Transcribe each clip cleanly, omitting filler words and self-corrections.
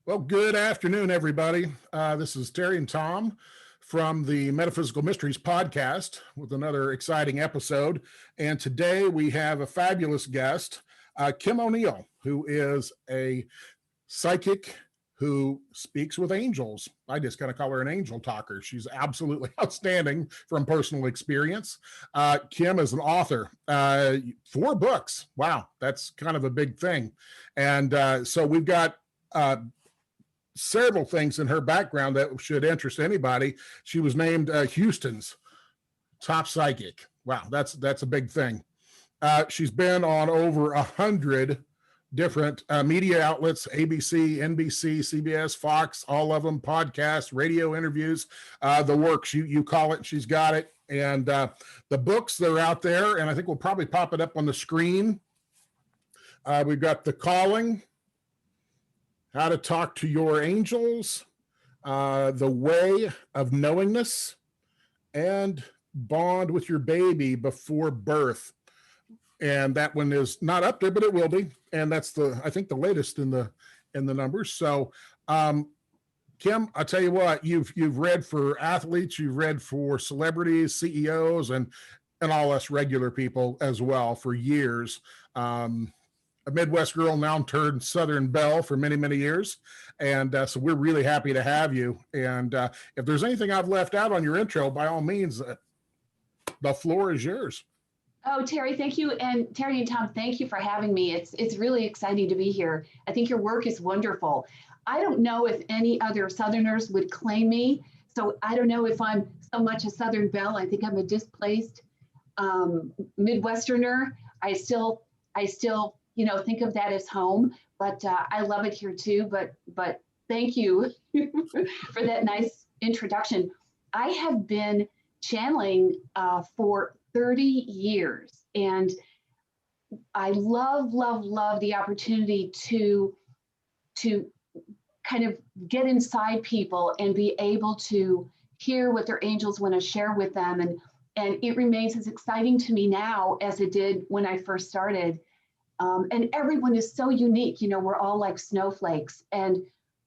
Well, good afternoon, everybody. This is Terry and Tom from the Metaphysical Mysteries podcast with another exciting episode. And today we have a fabulous guest, Kim O Niel, who is a psychic who speaks with angels. I just kind of call her an angel talker. She's absolutely outstanding from personal experience. Kim is an author, 4 books. Wow, that's kind of a big thing. And so we've got several things in her background that should interest anybody. She was named Houston's top psychic. Wow, that's a big thing. She's been on over 100 different media outlets: ABC, NBC, CBS, Fox, all of them, podcasts, radio interviews, the works, you call it, she's got it. And the books, they're out there, and I think we'll probably pop it up on the screen. We've got The Calling, How to Talk to Your Angels, The Way of Knowingness, and Bond with Your Baby Before Birth. And that one is not up there, but it will be. And that's I think the latest in the numbers. So, Kim, I'll tell you what, you've read for athletes, you've read for celebrities, CEOs, and all us regular people as well for years. A Midwest girl, now turned Southern belle for many, many years. And so we're really happy to have you. And if there's anything I've left out on your intro, by all means, the floor is yours. Oh, Terry, thank you. And Terry and Tom, thank you for having me. It's really exciting to be here. I think your work is wonderful. I don't know if any other Southerners would claim me. So I don't know if I'm so much a Southern belle. I think I'm a displaced Midwesterner. I still think of that as home, but I love it here too. But thank you for that nice introduction. I have been channeling for 30 years, and I love the opportunity to kind of get inside people and be able to hear what their angels want to share with them. And it remains as exciting to me now as it did when I first started. And everyone is so unique. We're all like snowflakes. And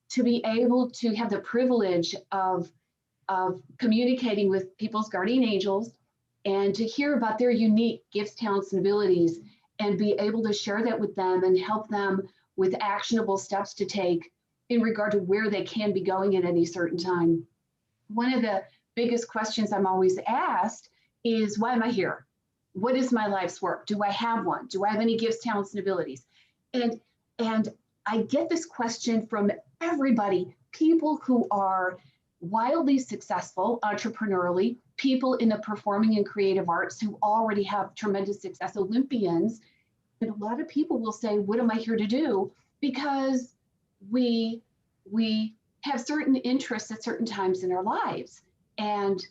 to be able to have the privilege of communicating with people's guardian angels and to hear about their unique gifts, talents, and abilities, and be able to share that with them and help them with actionable steps to take in regard to where they can be going at any certain time. One of the biggest questions I'm always asked is, why am I here? What is my life's work? Do I have one? Do I have any gifts, talents, and abilities? And I get this question from everybody, people who are wildly successful entrepreneurially, people in the performing and creative arts who already have tremendous success, Olympians. And a lot of people will say, what am I here to do? Because we have certain interests at certain times in our lives. And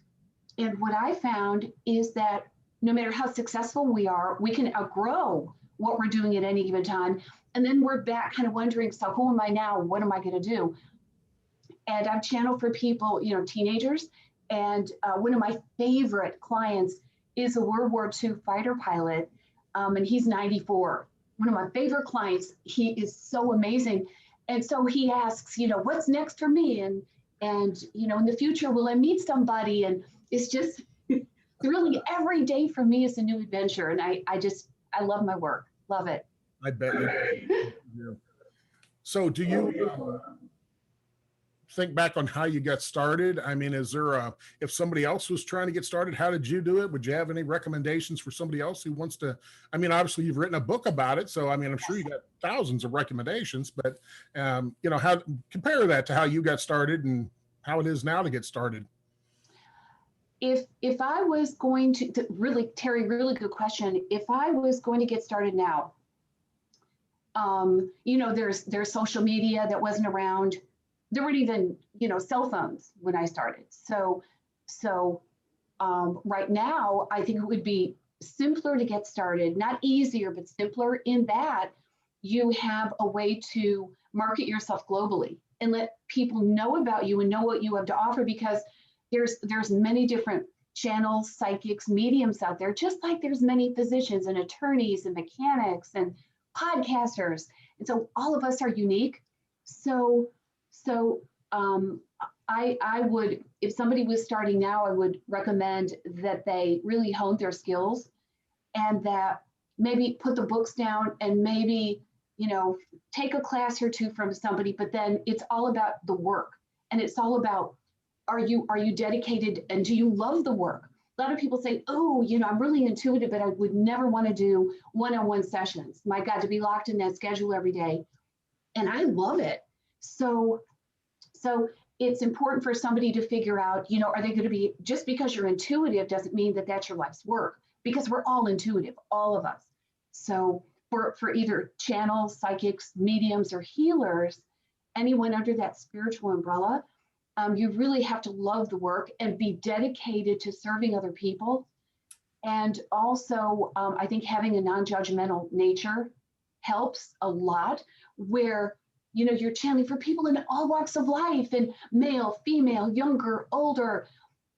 what I found is that no matter how successful we are, we can outgrow what we're doing at any given time. And then we're back kind of wondering, so who am I now? What am I going to do? And I've channeled for people, teenagers. And one of my favorite clients is a World War II fighter pilot, and he's 94. One of my favorite clients. He is so amazing. And so he asks, what's next for me? And in the future, will I meet somebody? And it's just really every day for me is a new adventure. And I love my work. Love it. I bet you do. So do you think back on how you got started? I mean, is there if somebody else was trying to get started, how did you do it? Would you have any recommendations for somebody else who wants to? I mean, obviously you've written a book about it, so I mean, I'm sure you got thousands of recommendations, but how compare that to how you got started and how it is now to get started. If I was going to really, Terry, really good question. If I was going to get started now, there's social media that wasn't around. There weren't even, cell phones when I started. So right now, I think it would be simpler to get started, not easier, but simpler in that you have a way to market yourself globally and let people know about you and know what you have to offer, because there's many different channels, psychics, mediums out there, just like there's many physicians and attorneys and mechanics and podcasters. And so all of us are unique. So So I would, if somebody was starting now, I would recommend that they really hone their skills, and that maybe put the books down and maybe, take a class or two from somebody, but then it's all about the work. And it's all about, are you dedicated, and do you love the work? A lot of people say, oh, I'm really intuitive, but I would never want to do one-on-one sessions. My God, to be locked in that schedule every day. And I love it. So it's important for somebody to figure out, are they going to be, just because you're intuitive doesn't mean that that's your life's work, because we're all intuitive, all of us. So for either channels, psychics, mediums, or healers, anyone under that spiritual umbrella, you really have to love the work and be dedicated to serving other people. And also, I think having a non-judgmental nature helps a lot, where you're channeling for people in all walks of life, and male, female, younger, older.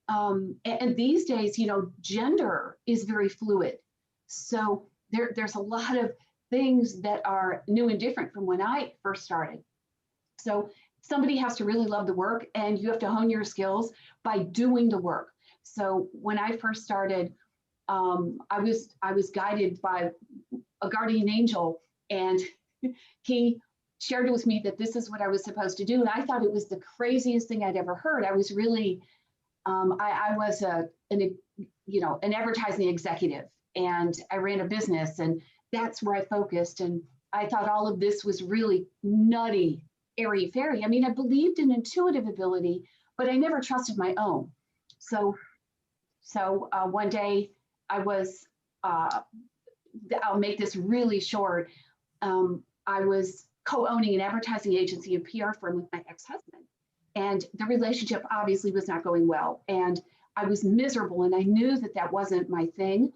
And these days, gender is very fluid. So there's a lot of things that are new and different from when I first started. So somebody has to really love the work, and you have to hone your skills by doing the work. So when I first started, I was guided by a guardian angel, and he shared with me that this is what I was supposed to do. And I thought it was the craziest thing I'd ever heard. I was really, I was an advertising executive, and I ran a business, and that's where I focused. And I thought all of this was really nutty, airy fairy. I mean, I believed in intuitive ability, but I never trusted my own. So one day I was, I'll make this really short. I was co-owning an advertising agency and PR firm with my ex-husband. And the relationship obviously was not going well. And I was miserable, and I knew that that wasn't my thing,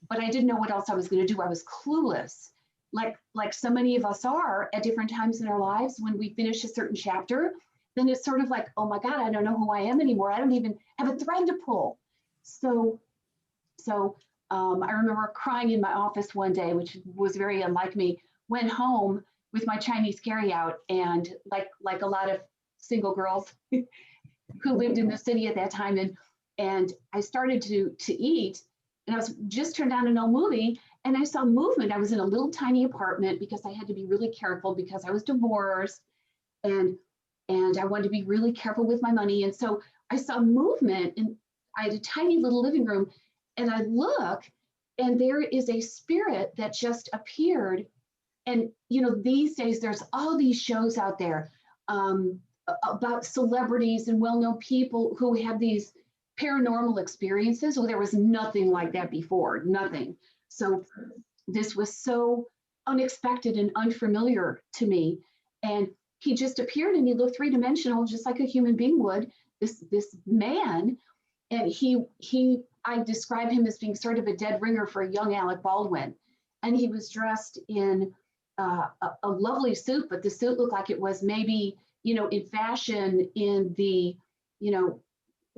but I didn't know what else I was going to do. I was clueless, like so many of us are at different times in our lives. When we finish a certain chapter, then it's sort of like, oh my God, I don't know who I am anymore. I don't even have a thread to pull. So I remember crying in my office one day, which was very unlike me. Went home with my Chinese carryout, and like a lot of single girls who lived in the city at that time, and I started to eat, and I was just turned on an old movie, and I saw movement. I was in a little tiny apartment because I had to be really careful because I was divorced, and I wanted to be really careful with my money. And so I saw movement, and I had a tiny little living room, and I look, and there is a spirit that just appeared. And these days there's all these shows out there about celebrities and well-known people who have these paranormal experiences. Well, there was nothing like that before, nothing. So this was so unexpected and unfamiliar to me. And he just appeared, and he looked three-dimensional, just like a human being would, this man. And I describe him as being sort of a dead ringer for a young Alec Baldwin. And he was dressed in a lovely suit, but the suit looked like it was maybe, in fashion in the,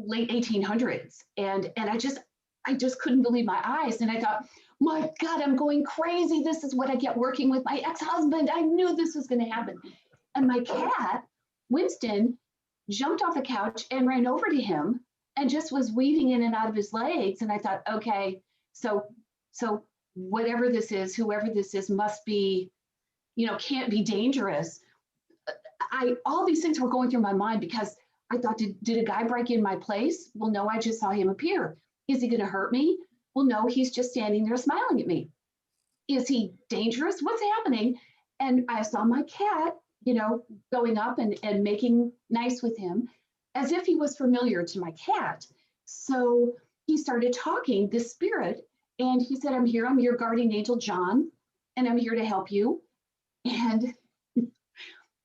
late 1800s. And I just couldn't believe my eyes. And I thought, my God, I'm going crazy. This is what I get working with my ex-husband. I knew this was going to happen. And my cat, Winston, jumped off the couch and ran over to him and just was weaving in and out of his legs. And I thought, okay, so whatever this is, whoever this is must be, can't be dangerous. All these things were going through my mind, because I thought, did a guy break in my place? Well, no, I just saw him appear. Is he going to hurt me? Well, no, he's just standing there smiling at me. Is he dangerous? What's happening? And I saw my cat, going up and making nice with him, as if he was familiar to my cat. So he started talking, this spirit, and he said, I'm here. I'm your guardian angel, John, and I'm here to help you. And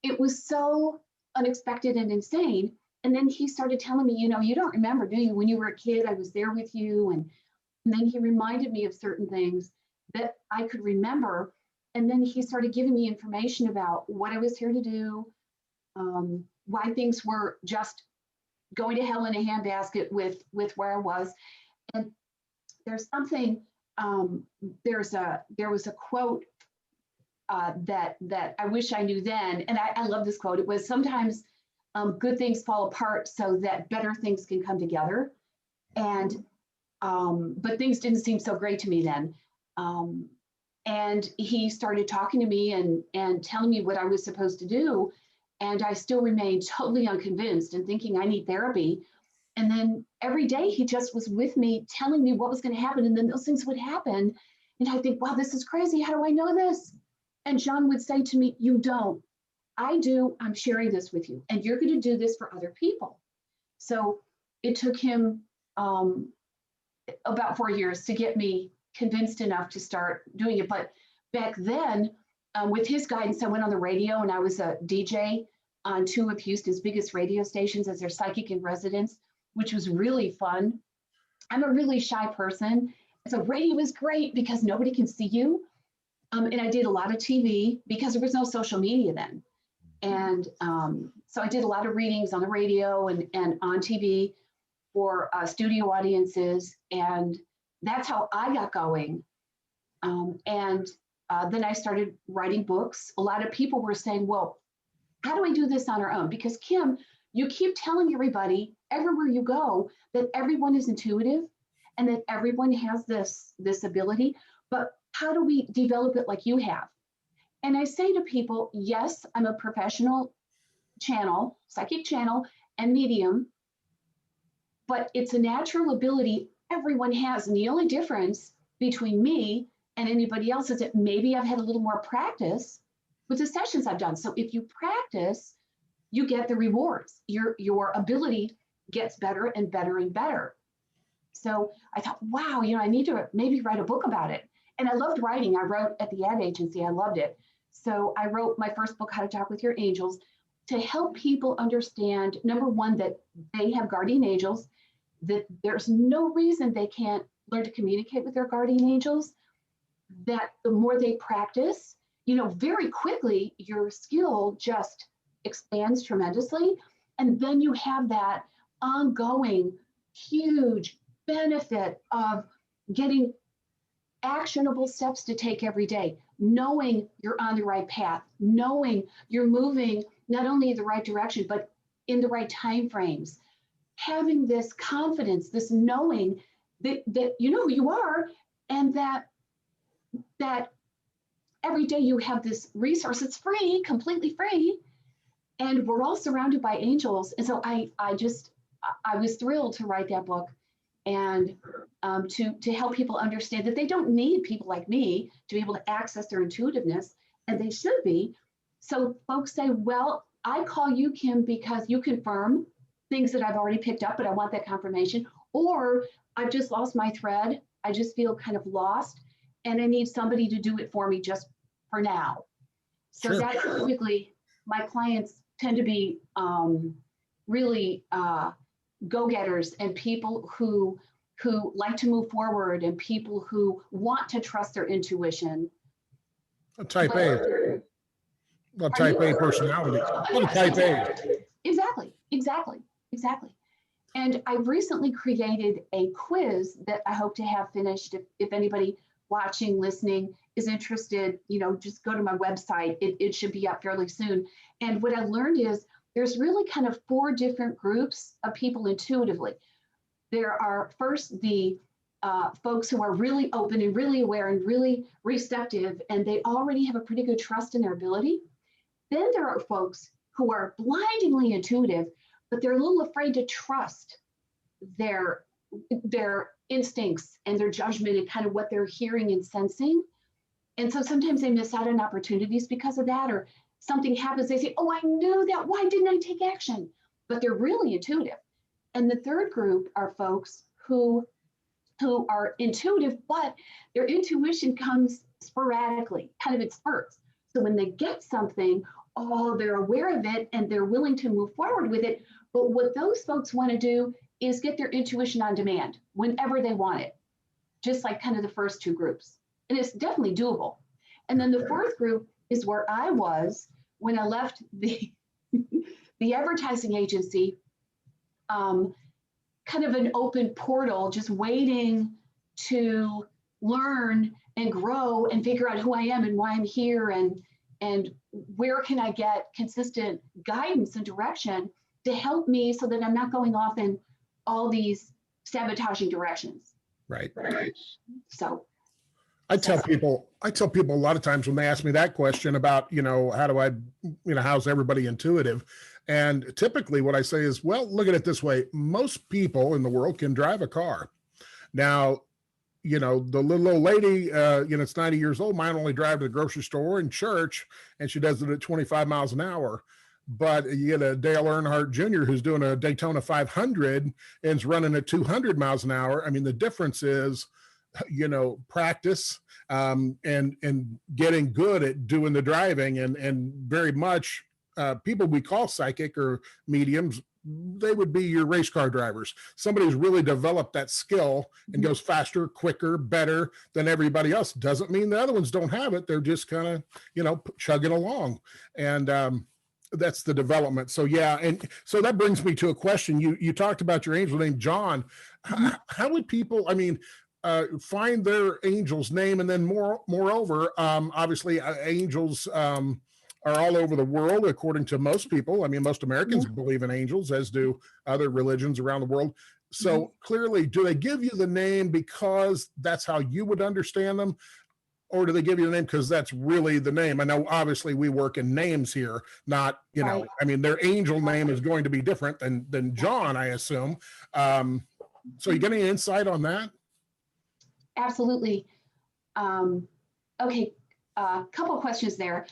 it was so unexpected and insane. And then he started telling me, you don't remember, do you? When you were a kid, I was there with you. And then he reminded me of certain things that I could remember. And then he started giving me information about what I was here to do, why things were just going to hell in a handbasket with where I was. And there's something, there was a quote that I wish I knew then. And I love this quote. It was, sometimes good things fall apart so that better things can come together. And but things didn't seem so great to me then. And he started talking to me and telling me what I was supposed to do. And I still remained totally unconvinced and thinking I need therapy. And then every day he just was with me, telling me what was going to happen. And then those things would happen. And I think, wow, this is crazy. How do I know this? And John would say to me, you don't. I do. I'm sharing this with you. And you're going to do this for other people. So it took him about 4 years to get me convinced enough to start doing it. But back then, with his guidance, I went on the radio and I was a DJ on 2 of Houston's biggest radio stations as their psychic in residence, which was really fun. I'm a really shy person. So radio was great because nobody can see you. And I did a lot of TV because there was no social media then. And so I did a lot of readings on the radio and on TV for studio audiences. And that's how I got going. And then I started writing books. A lot of people were saying, well, how do I do this on our own? Because Kim, you keep telling everybody everywhere you go that everyone is intuitive and that everyone has this ability, but how do we develop it like you have? And I say to people, yes, I'm a professional channel, psychic channel and medium, but it's a natural ability everyone has. And the only difference between me and anybody else is that maybe I've had a little more practice with the sessions I've done. So if you practice, you get the rewards. Your ability gets better and better and better. So I thought, wow, I need to maybe write a book about it. And I loved writing. I wrote at the ad agency. I loved it. So I wrote my first book, How to Talk with Your Angels, to help people understand, number one, that they have guardian angels, that there's no reason they can't learn to communicate with their guardian angels, that the more they practice, very quickly, your skill just expands tremendously. And then you have that ongoing huge benefit of getting actionable steps to take every day, knowing you're on the right path, knowing you're moving not only in the right direction, but in the right time frames, having this confidence, this knowing that you know who you are, and that every day you have this resource. It's free, completely free, and we're all surrounded by angels. And so I was thrilled to write that book and to help people understand that they don't need people like me to be able to access their intuitiveness, and they should be. So folks say, well, I call you, Kim, because you confirm things that I've already picked up, but I want that confirmation. Or I've just lost my thread. I just feel kind of lost, and I need somebody to do it for me just for now. So Sure. That's typically, my clients tend to be really go-getters and people who like to move forward and people who want to trust their intuition. A type A. Well, type A personality. Well, type A. Exactly. And I've recently created a quiz that I hope to have finished. If anybody watching, listening is interested, just go to my website. It should be up fairly soon. And what I learned is there's really kind of 4 different groups of people intuitively. There are first the folks who are really open and really aware and really receptive, and they already have a pretty good trust in their ability. Then there are folks who are blindingly intuitive, but they're a little afraid to trust their instincts and their judgment and kind of what they're hearing and sensing. And so sometimes they miss out on opportunities because of that, or something happens, they say, oh, I knew that, why didn't I take action? But they're really intuitive. And the third group are folks who are intuitive, but their intuition comes sporadically, kind of in spurts. So when they get something, they're aware of it and they're willing to move forward with it. But what those folks want to do is get their intuition on demand whenever they want it, just like kind of the first 2 groups. And it's definitely doable. And then the fourth group is where I was when I left the advertising agency, kind of an open portal, just waiting to learn and grow and figure out who I am and why I'm here and where can I get consistent guidance and direction. to help me so that I'm not going off in all these sabotaging directions. Right. So I tell people a lot of times when they ask me that question about, how do I, how's everybody intuitive? And typically what I say is, well, look at it this way. Most people in the world can drive a car. Now, the little old lady, it's 90 years old, might only drive to the grocery store and church, and she does it at 25 miles an hour. But you get a Dale Earnhardt Jr. who's doing a Daytona 500 and is running at 200 miles an hour. I mean, the difference is, practice and getting good at doing the driving, and very much people we call psychic or mediums, they would be your race car drivers. Somebody who's really developed that skill and goes faster, quicker, better than everybody else. Doesn't mean the other ones don't have it. They're just kind of, chugging along. And that's the development. So, yeah. And so that brings me to a question. You talked about your angel named John. How would people, find their angel's name? And then moreover, obviously angels are all over the world, according to most people. I mean, most Americans believe in angels, as do other religions around the world. So clearly, do they give you the name because that's how you would understand them? Or do they give you the name because that's really the name? I know, obviously, we work in names here, not, Right. their angel name is going to be different than John, I assume. So you get any insight on that? Absolutely. Okay. A couple of questions there.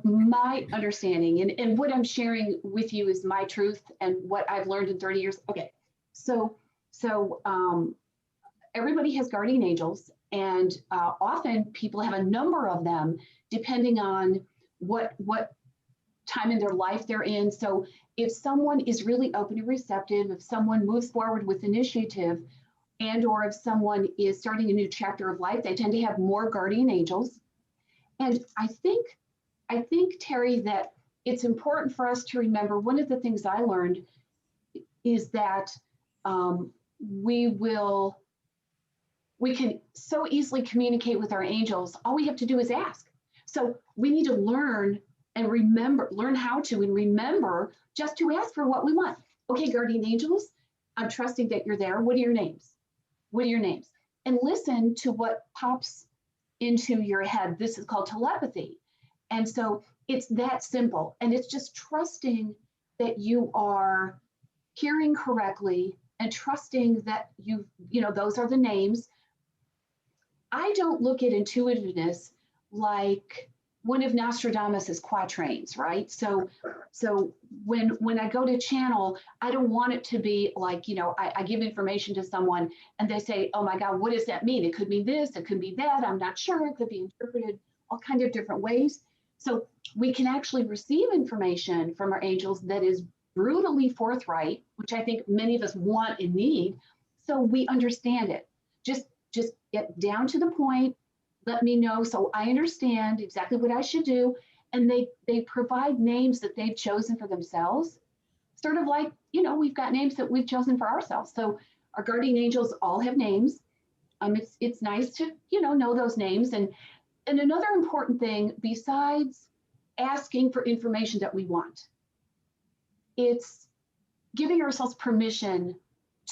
My understanding and what I'm sharing with you is my truth and what I've learned in 30 years. Okay. So everybody has guardian angels, and often people have a number of them depending on what time in their life they're in. So if someone is really open and receptive, if someone moves forward with initiative, and or if someone is starting a new chapter of life, they tend to have more guardian angels. And I think, Terry, that it's important for us to remember, one of the things I learned is that we can so easily communicate with our angels. All we have to do is ask. So we need to learn how to and remember just to ask for what we want. Okay, guardian angels, I'm trusting that you're there. What are your names? What are your names? And listen to what pops into your head. This is called telepathy. And so it's that simple. And it's just trusting that you are hearing correctly and trusting that those are the names. I don't look at intuitiveness like one of Nostradamus's quatrains, right? So when I go to channel, I don't want it to be like, I give information to someone and they say, oh my God, what does that mean? It could mean this, it could be that, I'm not sure. It could be interpreted all kinds of different ways. So we can actually receive information from our angels that is brutally forthright, which I think many of us want and need. So we understand it. Just get down to the point. Let me know so I understand exactly what I should do. And they provide names that they've chosen for themselves, sort of like, we've got names that we've chosen for ourselves. So our guardian angels all have names. It's nice to, know those names. And another important thing, besides asking for information that we want, it's giving ourselves permission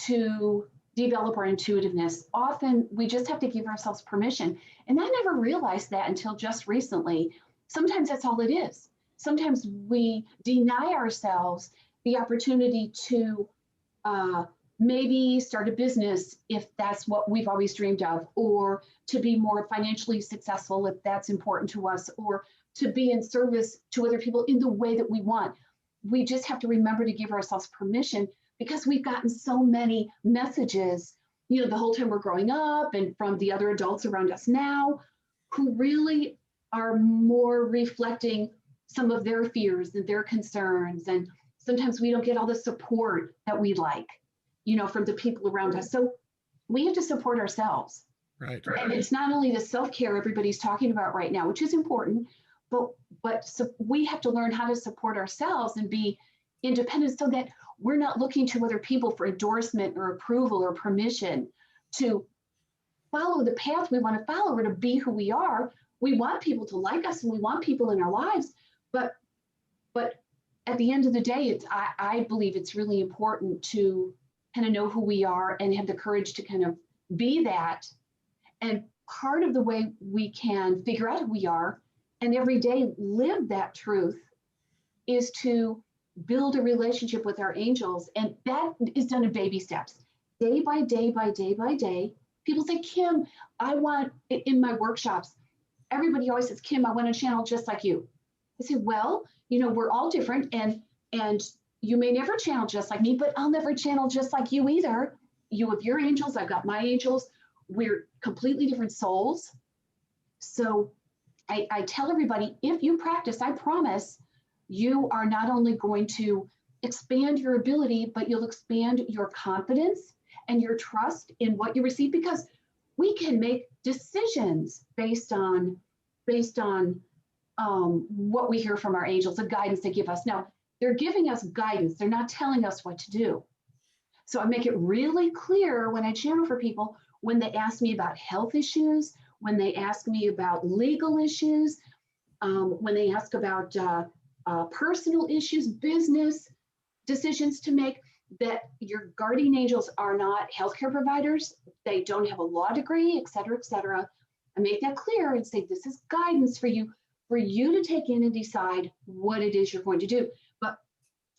to develop our intuitiveness. Often we just have to give ourselves permission. And I never realized that until just recently. Sometimes that's all it is. Sometimes we deny ourselves the opportunity to maybe start a business if that's what we've always dreamed of, or to be more financially successful if that's important to us, or to be in service to other people in the way that we want. We just have to remember to give ourselves permission, because we've gotten so many messages, the whole time we're growing up, and from the other adults around us now, who really are more reflecting some of their fears and their concerns. And sometimes we don't get all the support that we'd like, from the people around us. So we have to support ourselves. Right. And it's not only the self-care everybody's talking about right now, which is important, but so we have to learn how to support ourselves and be independent, so that we're not looking to other people for endorsement or approval or permission to follow the path we want to follow, or to be who we are. We want people to like us and we want people in our lives, but at the end of the day, I believe it's really important to kind of know who we are and have the courage to kind of be that. And part of the way we can figure out who we are and every day live that truth is to build a relationship with our angels. And that is done in baby steps, day by day by day by day. People say, Kim, I want, in my workshops, everybody always says, Kim, I want to channel just like you. I say, well, we're all different, and you may never channel just like me, but I'll never channel just like you either. You have your angels, I've got my angels. We're completely different souls. So I tell everybody, if you practice, I promise you are not only going to expand your ability, but you'll expand your confidence and your trust in what you receive, because we can make decisions based on what we hear from our angels, the guidance they give us. Now, they're giving us guidance. They're not telling us what to do. So I make it really clear when I channel for people, when they ask me about health issues, when they ask me about legal issues, when they ask about personal issues, business decisions to make, that your guardian angels are not healthcare providers. They don't have a law degree, et cetera, et cetera. I make that clear and say, this is guidance for you to take in and decide what it is you're going to do. But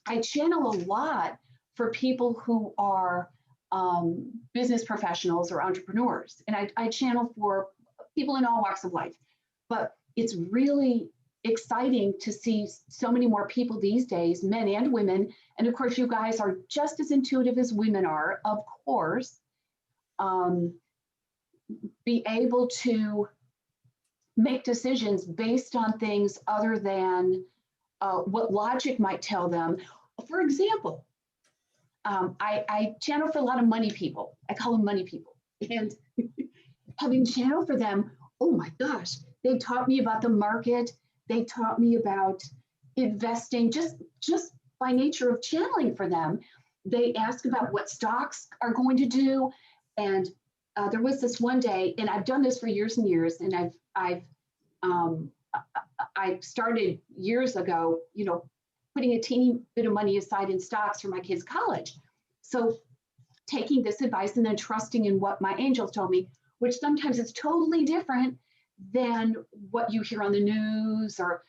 I channel a lot for people who are business professionals or entrepreneurs. And I channel for people in all walks of life. But it's really exciting to see so many more people these days, men and women. And of course, you guys are just as intuitive as women are, of course, be able to make decisions based on things other than what logic might tell them. For example, I channel for a lot of money people. I call them money people. And having channeled for them, oh my gosh, they taught me about the market. They taught me about investing just by nature of channeling for them. They ask about what stocks are going to do. And there was this one day, and I've done this for years and years, and I started years ago, putting a teeny bit of money aside in stocks for my kids' college. So taking this advice and then trusting in what my angels told me, which sometimes is totally different than what you hear on the news, or,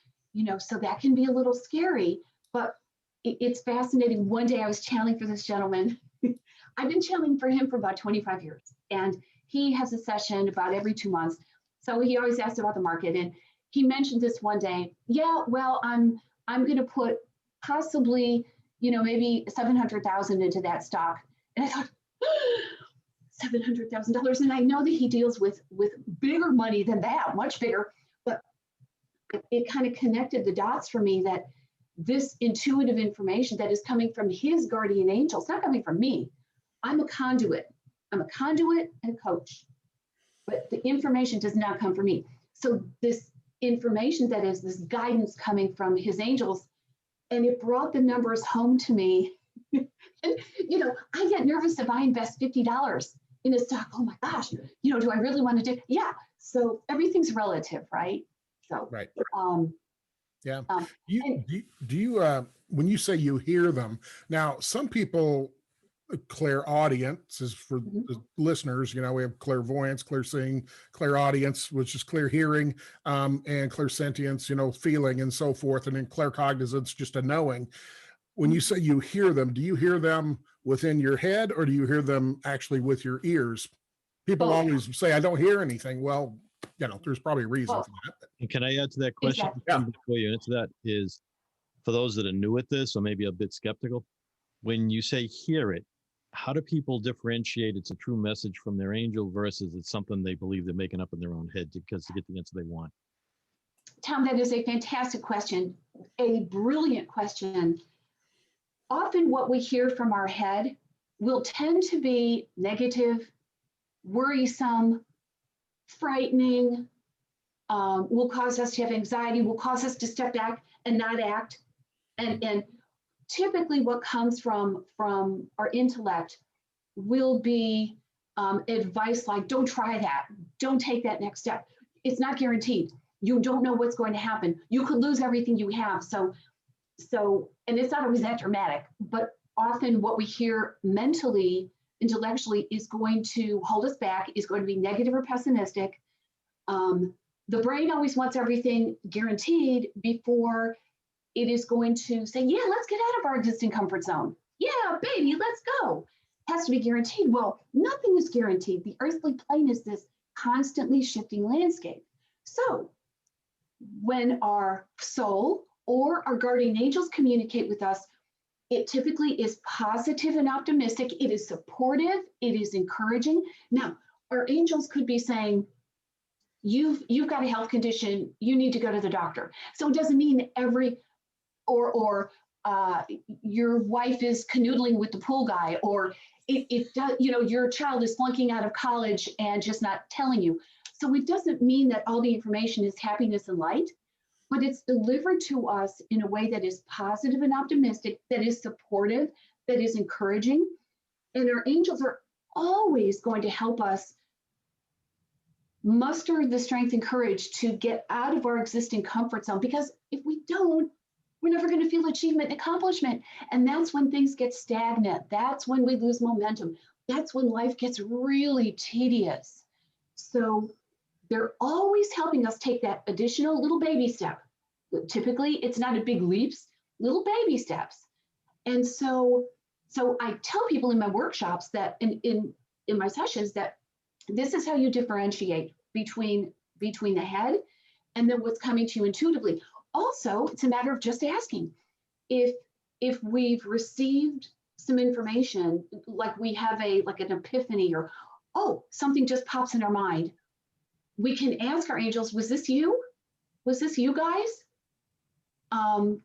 so that can be a little scary, but it's fascinating. One day I was channeling for this gentleman. I've been channeling for him for about 25 years, and he has a session about every 2 months. So he always asks about the market, and he mentioned this one day. Yeah, well, I'm going to put possibly, maybe $700,000 into that stock. And I thought, $700,000, and I know that he deals with bigger money than that, much bigger. But it kind of connected the dots for me that this intuitive information that is coming from his guardian angel, it's not coming from me. I'm a conduit. I'm a conduit and a coach, but the information does not come from me. So this information that is this guidance coming from his angels, and it brought the numbers home to me. And, I get nervous if I invest $50 in a stock. Oh my gosh, do I really want to do? Yeah. So everything's relative, right? So, right. Yeah. Do you when you say you hear them, now some people, clairaudience is for the listeners, we have clairvoyance, clairseeing, clairaudience, which is clear hearing, and clairsentience, feeling and so forth. And then claircognizance, just a knowing. When you say you hear them, do you hear them within your head, or do you hear them actually with your ears? People always say, I don't hear anything. Well, there's probably a reason for that. And can I add to that question? Exactly. Before you answer that, is for those that are new at this or maybe a bit skeptical, when you say hear it, how do people differentiate it's a true message from their angel versus it's something they believe they're making up in their own head to get the answer they want? Tom, that is a fantastic question, a brilliant question. Often what we hear from our head will tend to be negative, worrisome, frightening, will cause us to have anxiety, will cause us to step back and not act. And typically what comes from our intellect will be advice like, don't try that, don't take that next step. It's not guaranteed. You don't know what's going to happen. You could lose everything you have. So So, and it's not always that dramatic, but often what we hear mentally, intellectually, is going to hold us back, is going to be negative or pessimistic. The brain always wants everything guaranteed before it is going to say, yeah, let's get out of our existing comfort zone. Yeah, baby, let's go. It has to be guaranteed. Well, nothing is guaranteed. The earthly plane is this constantly shifting landscape. So when our soul or our guardian angels communicate with us, it typically is positive and optimistic. It is supportive. It is encouraging. Now, our angels could be saying, you've got a health condition, you need to go to the doctor. So it doesn't mean your wife is canoodling with the pool guy, or it does, your child is flunking out of college and just not telling you. So it doesn't mean that all the information is happiness and light, but it's delivered to us in a way that is positive and optimistic, that is supportive, that is encouraging. And our angels are always going to help us muster the strength and courage to get out of our existing comfort zone, because if we don't, we're never going to feel achievement and accomplishment. And that's when things get stagnant. That's when we lose momentum. That's when life gets really tedious. So they're always helping us take that additional little baby step. Typically, it's not a big leaps, little baby steps. And so I tell people in my workshops that in my sessions that this is how you differentiate between the head and then what's coming to you intuitively. Also, it's a matter of just asking. If we've received some information, like we have an epiphany, or something just pops in our mind, we can ask our angels, was this you? Was this you guys?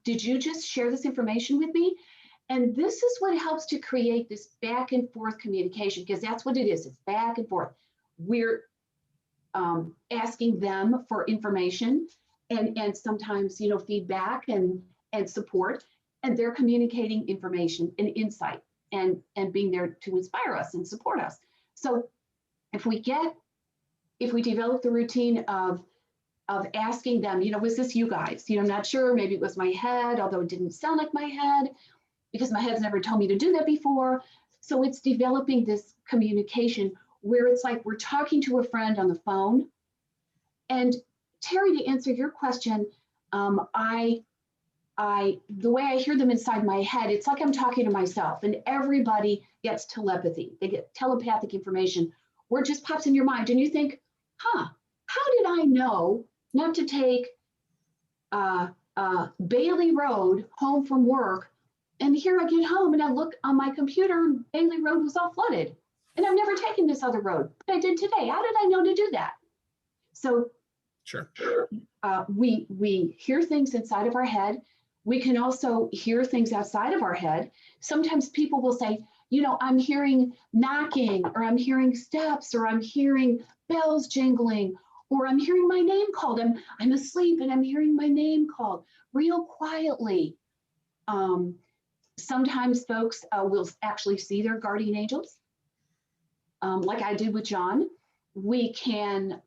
Did you just share this information with me? And this is what helps to create this back and forth communication, because that's what it is. It's back and forth. We're asking them for information and sometimes, feedback and support, and they're communicating information and insight and being there to inspire us and support us. So if we develop the routine of asking them, was this you guys? I'm not sure, maybe it was my head, although it didn't sound like my head, because my head's never told me to do that before. So it's developing this communication where it's like we're talking to a friend on the phone. And Terry, to answer your question, the way I hear them inside my head, it's like I'm talking to myself, and everybody gets telepathy. They get telepathic information where it just pops in your mind and you think, how did I know not to take Bailey Road home from work? And here I get home and I look on my computer and Bailey Road was all flooded. And I've never taken this other road, but I did today. How did I know to do that? So Sure. We hear things inside of our head. We can also hear things outside of our head. Sometimes people will say, I'm hearing knocking, or I'm hearing steps, or I'm hearing bells jingling, or I'm hearing my name called. I'm asleep and I'm hearing my name called real quietly. Sometimes folks will actually see their guardian angels, like I did with John. We can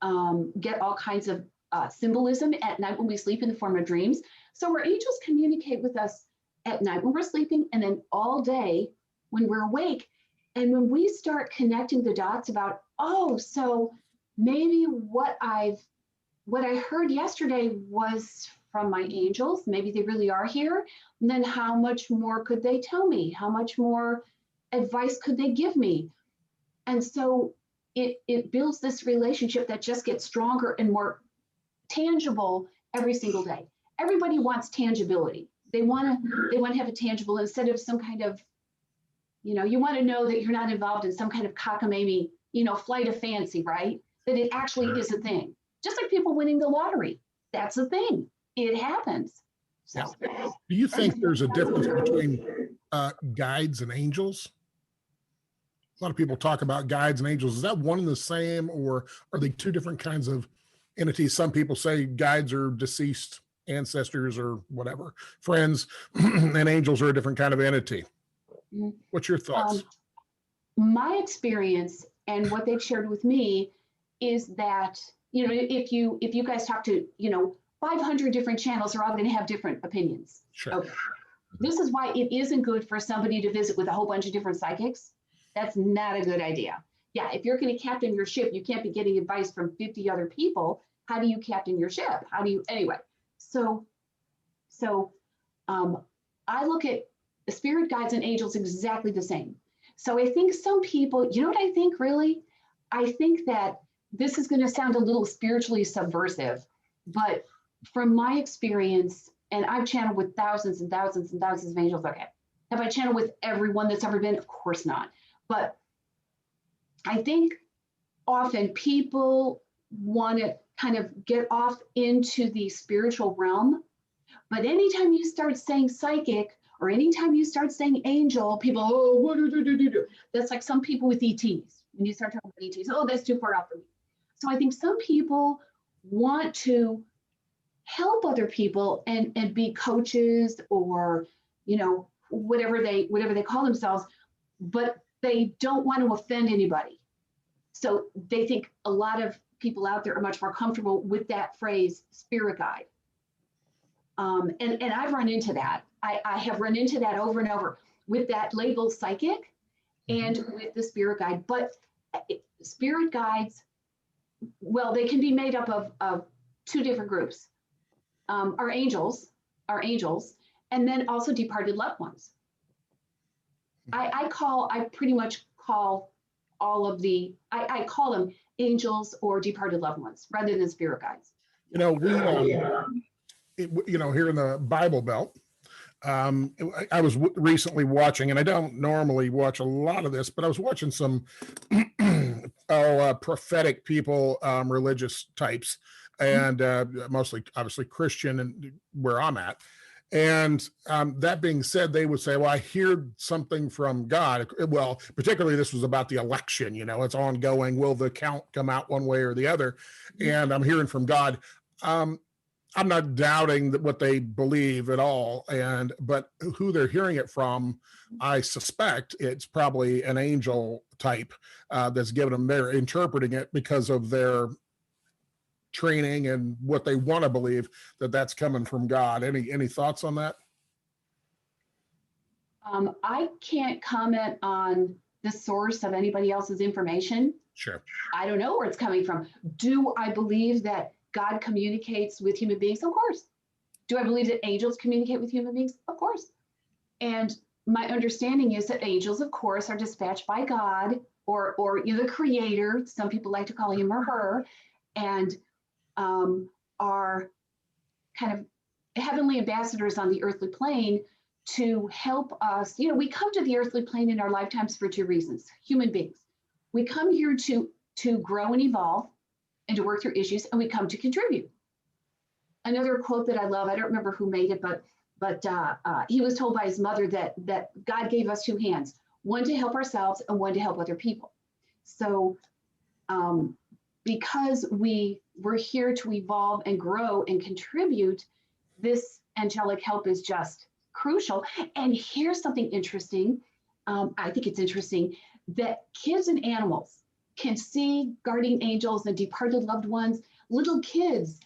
get all kinds of symbolism at night when we sleep in the form of dreams. So our angels communicate with us at night when we're sleeping, and then all day when we're awake. And when we start connecting the dots about, so maybe what I heard yesterday was from my angels, maybe they really are here, and then how much more could they tell me? How much more advice could they give me? And so it builds this relationship that just gets stronger and more tangible every single day. Everybody wants tangibility. They want to have a tangible, instead of some kind of, you want to know that you're not involved in some kind of cockamamie, flight of fancy, right? That it actually is a thing. Just like people winning the lottery. That's a thing. It happens. So. Yeah. Do you think there's a difference between guides and angels? A lot of people talk about guides and angels. Is that one and the same, or are they two different kinds of entities? Some people say guides are deceased ancestors or whatever, friends, and angels are a different kind of entity. What's your thoughts? My experience and what they've shared with me is that, if you guys talk to, 500 different channels are all going to have different opinions. Sure. Okay. This is why it isn't good for somebody to visit with a whole bunch of different psychics. That's not a good idea. Yeah, if you're going to captain your ship, you can't be getting advice from 50 other people. How do you captain your ship? How do you, anyway? So I look at the spirit guides and angels exactly the same. So I think some people, you know what I think really? I think that this is going to sound a little spiritually subversive, but from my experience, and I've channeled with thousands and thousands and thousands of angels. Okay. Have I channeled with everyone that's ever been? Of course not. But I think often people want to kind of get off into the spiritual realm. But anytime you start saying psychic or anytime you start saying angel, people, oh, what do? That's like some people with ETs. When you start talking about ETs, oh, that's too far out for me. So I think some people want to help other people and be coaches or, you know, whatever they call themselves, but they don't want to offend anybody. So they think a lot of people out there are much more comfortable with that phrase, spirit guide. And I've run into that. I have run into that over and over with that label psychic and with the spirit guide. But spirit guides, well, they can be made up of two different groups. Our angels, and then also departed loved ones. I pretty much call all of the, I call them angels or departed loved ones rather than spirit guides. You know, you know, here in the Bible Belt, I was recently watching, and I don't normally watch a lot of this, but I was watching some prophetic people, religious types, and mostly, obviously, Christian, and where I'm at. And that being said, they would say, well, I hear something from God. Well, particularly this was about the election, you know, it's ongoing. Will the count come out one way or the other? And I'm hearing from God. I'm not doubting that what they believe at all. But who they're hearing it from, I suspect it's probably an angel type that's giving them, they're interpreting it because of their training and what they want to believe that that's coming from God. Any thoughts on that? I can't comment on the source of anybody else's information. Sure. I don't know where it's coming from. Do I believe that God communicates with human beings? Of course. Do I believe that angels communicate with human beings? Of course. And my understanding is that angels, of course, are dispatched by God or you know, the creator. Some people like to call him or her, and are kind of heavenly ambassadors on the earthly plane to help us. You know, we come to the earthly plane in our lifetimes for two reasons, human beings. We come here to grow and evolve and to work through issues, and we come to contribute. Another quote that I love, I don't remember who made it, but he was told by his mother that God gave us two hands, one to help ourselves and one to help other people. So because we're here to evolve and grow and contribute, this angelic help is just crucial. And here's something interesting. I think it's interesting that kids and animals can see guardian angels and departed loved ones. Little kids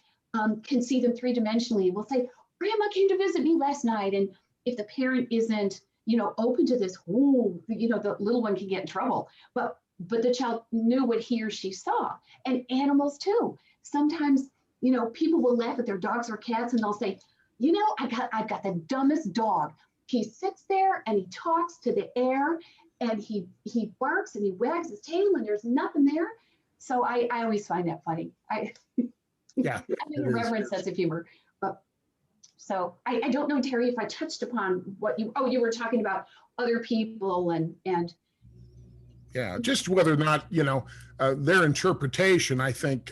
can see them three-dimensionally. We'll say, Grandma came to visit me last night. And if the parent isn't, you know, open to this, ooh, you know, the little one can get in trouble. But the child knew what he or she saw. And animals too. Sometimes, you know, people will laugh at their dogs or cats and they'll say, you know, I've got the dumbest dog. He sits there and he talks to the air and he barks and he wags his tail and there's nothing there. So I always find that funny. Yeah, I have a reverent sense of humor. But so I don't know, Terry, if I touched upon what you were talking about other people and yeah, just whether or not, you know, their interpretation, I think,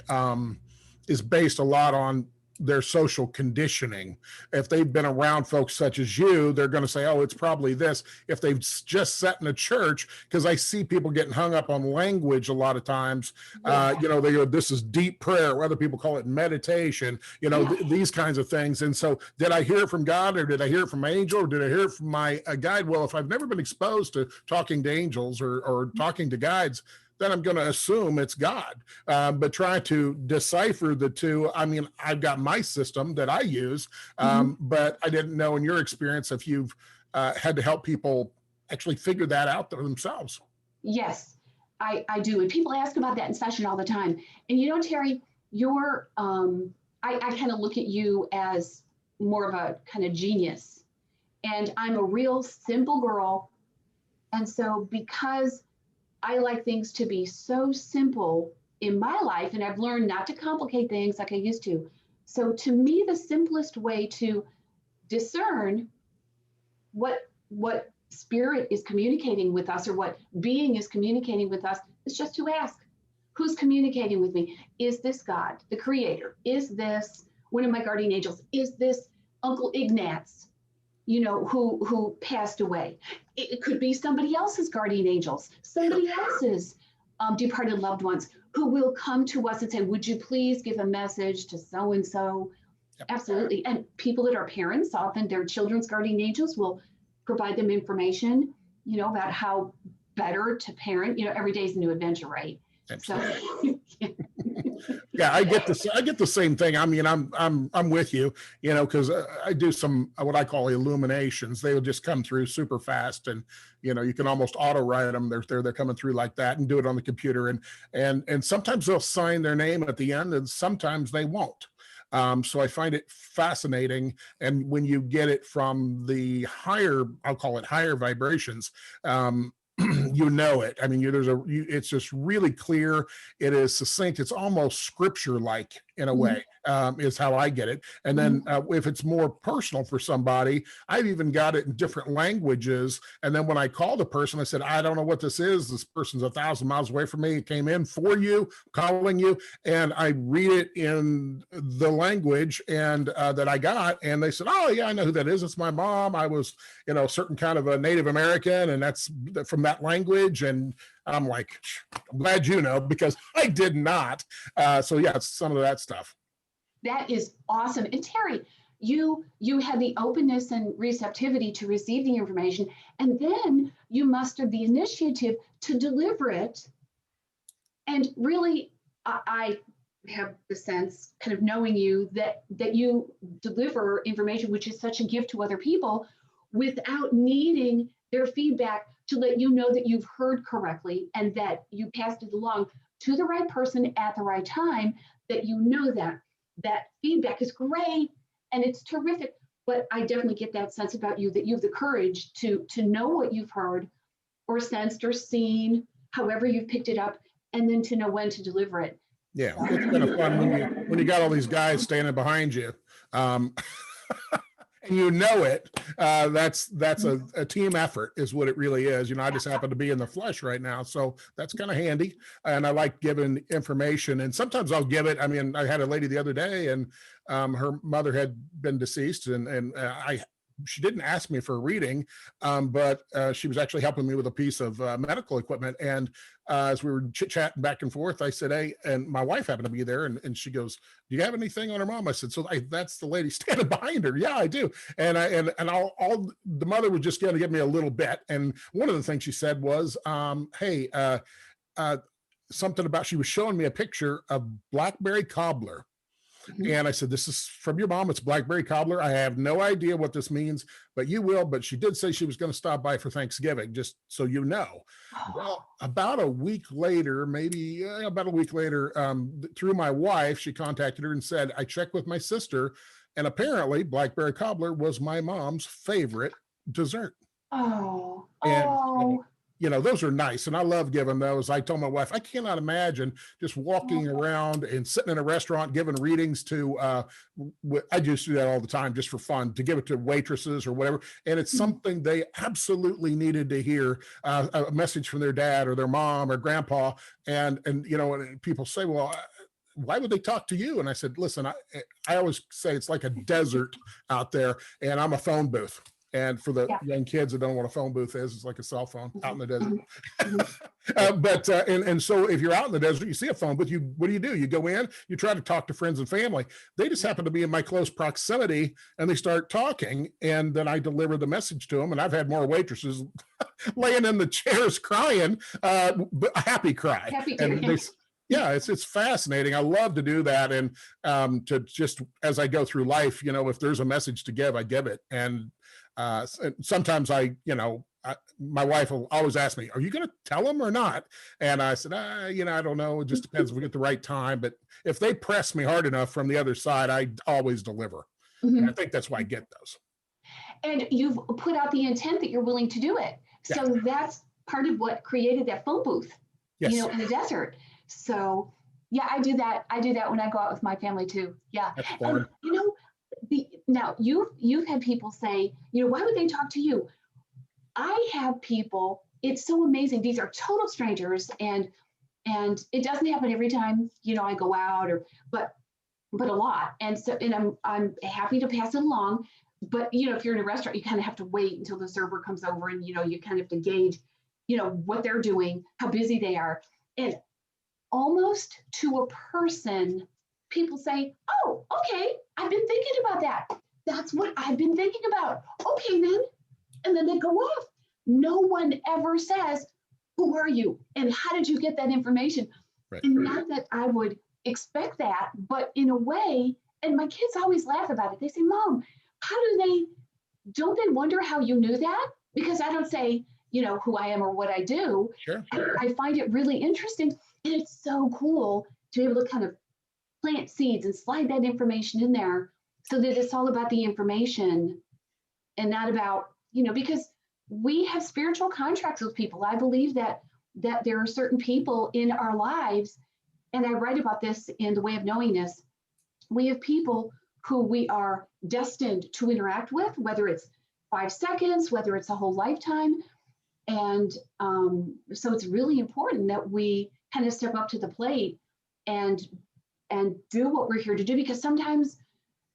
is based a lot on their social conditioning. If they've been around folks such as you, they're going to say, oh, it's probably this. If they've just sat in a church, because I see people getting hung up on language a lot of times, you know, they go, this is deep prayer, other people call it meditation, you know, these kinds of things. And so did I hear it from God, or did I hear it from an angel, or did I hear it from my guide? Well, if I've never been exposed to talking to angels or talking to guides, then I'm going to assume it's God. But trying to decipher the two, I mean, I've got my system that I use, but I didn't know in your experience if you've had to help people actually figure that out themselves. Yes, I do. And people ask about that in session all the time. And you know, Terry, you're, I kind of look at you as more of a kind of genius. And I'm a real simple girl. And so because I like things to be so simple in my life, and I've learned not to complicate things like I used to. So to me, the simplest way to discern what spirit is communicating with us, or what being is communicating with us, is just to ask, who's communicating with me? Is this God, the creator? Is this one of my guardian angels? Is this Uncle Ignatz, you know, who passed away? It could be somebody else's guardian angels, somebody else's departed loved ones, who will come to us and say, would you please give a message to so-and-so? Yep. Absolutely. And people that are parents, often their children's guardian angels will provide them information, you know, about how better to parent. You know, every day's a new adventure, right? Absolutely. So, yeah, I get the same thing. I mean, I'm with you, you know, because I do some what I call illuminations. They will just come through super fast, and you know, you can almost auto write them. They're coming through like that, and do it on the computer. And sometimes they'll sign their name at the end, and sometimes they won't. So I find it fascinating. And when you get it from the higher, I'll call it higher vibrations, you know it. I mean, it's just really clear. It is succinct. It's almost scripture-like in a way, is how I get it. And then if it's more personal for somebody, I've even got it in different languages. And then when I call the person, I said, I don't know what this is. This person's 1,000 miles away from me. It came in for you, calling you. And I read it in the language and that I got. And they said, oh yeah, I know who that is. It's my mom. I was, you know, certain kind of a Native American, and that's from that language. And I'm like, I'm glad you know, because I did not. So yeah, it's some of that stuff. That is awesome. And Terry, you had the openness and receptivity to receive the information, and then you mustered the initiative to deliver it. And really, I have the sense, kind of knowing you, that you deliver information which is such a gift to other people without needing their feedback to let you know that you've heard correctly and that you passed it along to the right person at the right time, that you know that feedback is great and it's terrific. But I definitely get that sense about you, that you have the courage to know what you've heard or sensed or seen, however you've picked it up, and then to know when to deliver it. Yeah, it's kind of fun when you got all these guys standing behind you. And you know it. That's a team effort, is what it really is. You know, I just happen to be in the flesh right now, so that's kind of handy. And I like giving information, and sometimes I'll give it. I mean, I had a lady the other day, and her mother had been deceased, and she didn't ask me for a reading, but she was actually helping me with a piece of medical equipment. And as we were chit-chatting back and forth, I said, hey, and my wife happened to be there, and she goes, do you have anything on her mom? I said, so that's the lady standing behind her. Yeah, I do. And the mother was just going to give me a little bit. And one of the things she said was, hey, something about, she was showing me a picture of blackberry cobbler. And I said, this is from your mom. It's blackberry cobbler. I have no idea what this means, but you will. But she did say she was going to stop by for Thanksgiving, just so you know. Well, about a week later, through my wife, she contacted her and said, I checked with my sister, and apparently blackberry cobbler was my mom's favorite dessert. You know, those are nice, and I love giving those. I told my wife, I cannot imagine just walking around and sitting in a restaurant giving readings to, I just do that all the time just for fun, to give it to waitresses or whatever. And it's something they absolutely needed to hear, a message from their dad or their mom or grandpa. And you know, and people say, well, why would they talk to you? And I said, listen, I always say it's like a desert out there, and I'm a phone booth. And for the young kids that don't know what a phone booth is, it's like a cell phone out in the desert. And so if you're out in the desert, you see a phone booth, what do? You go in, you try to talk to friends and family. They just happen to be in my close proximity, and they start talking, and then I deliver the message to them. And I've had more waitresses laying in the chairs crying, but a happy cry. Happy And tear. yeah, it's fascinating. I love to do that, and to just as I go through life, if there's a message to give, I give it. And sometimes my wife will always ask me, "Are you going to tell them or not?" And I said, I don't know. It just depends if we get the right time. But if they press me hard enough from the other side, I always deliver. And I think that's why I get those. And you've put out the intent that you're willing to do it. So that's part of what created that phone booth, Yes. in the desert. So yeah, I do that. I do that when I go out with my family too. Yeah. That's fun. And, now you've had people say, why would they talk to you? I have people, it's so amazing. These are total strangers, and it doesn't happen every time, I go out, but a lot. And so, and I'm happy to pass it along. But, if you're in a restaurant, you kind of have to wait until the server comes over, and, you kind of have to gauge, what they're doing, how busy they are. And almost to a person, people say, "Oh, okay, I've been thinking about that. That's what I've been thinking about. Okay, then." And then they go off. No one ever says, "Who are you? And how did you get that information?" Right. And not that I would expect that, but in a way, and my kids always laugh about it. They say, "Mom, don't they wonder how you knew that?" Because I don't say, who I am or what I do. Sure. I find it really interesting. And it's so cool to be able to kind of plant seeds and slide that information in there so that it's all about the information and not about, because we have spiritual contracts with people. I believe that there are certain people in our lives, and I write about this in The Way of Knowingness. We have people who we are destined to interact with, whether it's 5 seconds, whether it's a whole lifetime. And so it's really important that we kind of step up to the plate and do what we're here to do, because sometimes,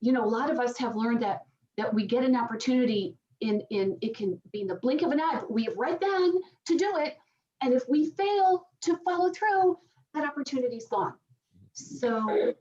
a lot of us have learned that we get an opportunity in it can be in the blink of an eye, but we have right then to do it. And if we fail to follow through, that opportunity's gone. So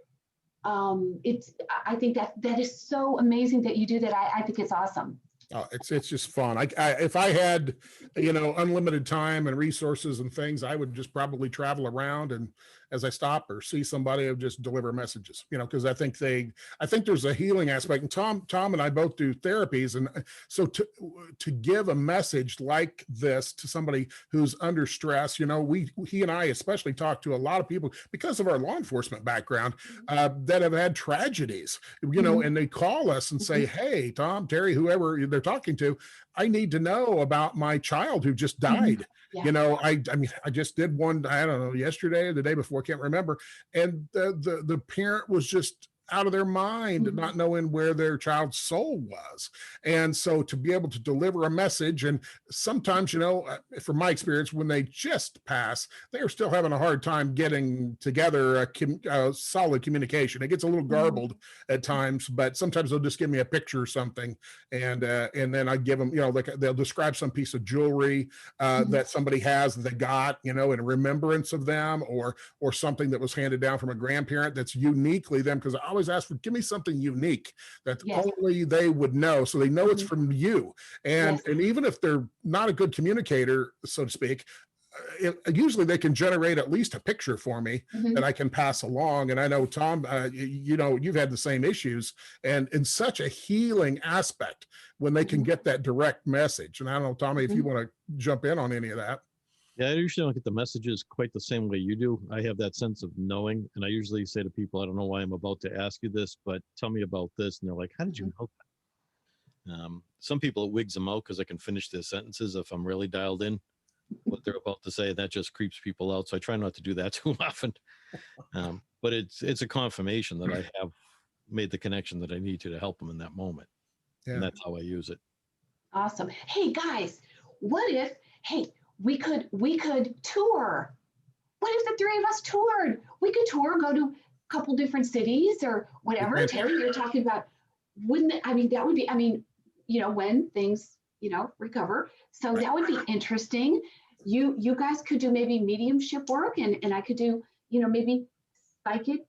I think that is so amazing that you do that. I think it's awesome. Oh, it's just fun. If I had, unlimited time and resources and things, I would just probably travel around, and as I stop or see somebody, I would just deliver messages, because I think there's a healing aspect. And Tom and I both do therapies. And so to give a message like this to somebody who's under stress, he and I especially talk to a lot of people because of our law enforcement background, that have had tragedies, and they call us and say, "Hey, Tom, Terry, whoever they're talking to, I need to know about my child who just died." Yeah. I just did one, I don't know, yesterday or the day before, I can't remember. And the parent was just out of their mind, not knowing where their child's soul was. And so to be able to deliver a message, and sometimes, from my experience, when they just pass, they're still having a hard time getting together a solid communication. It gets a little garbled at times, but sometimes they'll just give me a picture or something. And then I give them, they'll describe some piece of jewelry that somebody has that they got, in remembrance of them, or something that was handed down from a grandparent that's uniquely them. Because I always ask for, give me something unique that only they would know, so they know it's from you. And even if they're not a good communicator, so to speak, usually they can generate at least a picture for me that I can pass along. And I know, Tom, you've had the same issues, and in such a healing aspect when they can get that direct message. And I don't know, Tommy, if you want to jump in on any of that. Yeah, I usually don't get the messages quite the same way you do. I have that sense of knowing, and I usually say to people, "I don't know why I'm about to ask you this, but tell me about this." And they're like, "How did you know that?" Some people, it wigs them out because I can finish their sentences if I'm really dialed in what they're about to say. That just creeps people out. So I try not to do that too often. But it's a confirmation that I have made the connection that I need to help them in that moment. Yeah. And that's how I use it. Awesome. Hey guys, what if, we could tour? What if the 3 of us toured? We could tour, go to a couple different cities or whatever. Terry, you're talking about, that would be, when things, recover. So that would be interesting. You guys could do maybe mediumship work, and I could do, maybe psychic,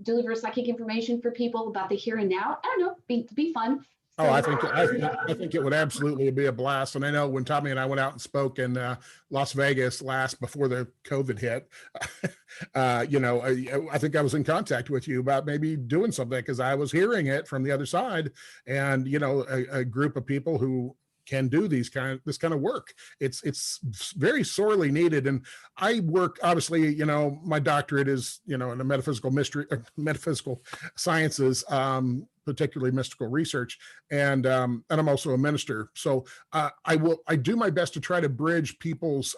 deliver psychic information for people about the here and now. I don't know, be fun. Oh, I think it would absolutely be a blast. And I know when Tommy and I went out and spoke in Las Vegas before the COVID hit, I think I was in contact with you about maybe doing something because I was hearing it from the other side, and a group of people who can do this kind of work. It's very sorely needed. And I work, obviously, my doctorate is, in the metaphysical sciences, particularly mystical research. And I'm also a minister. So I do my best to try to bridge people's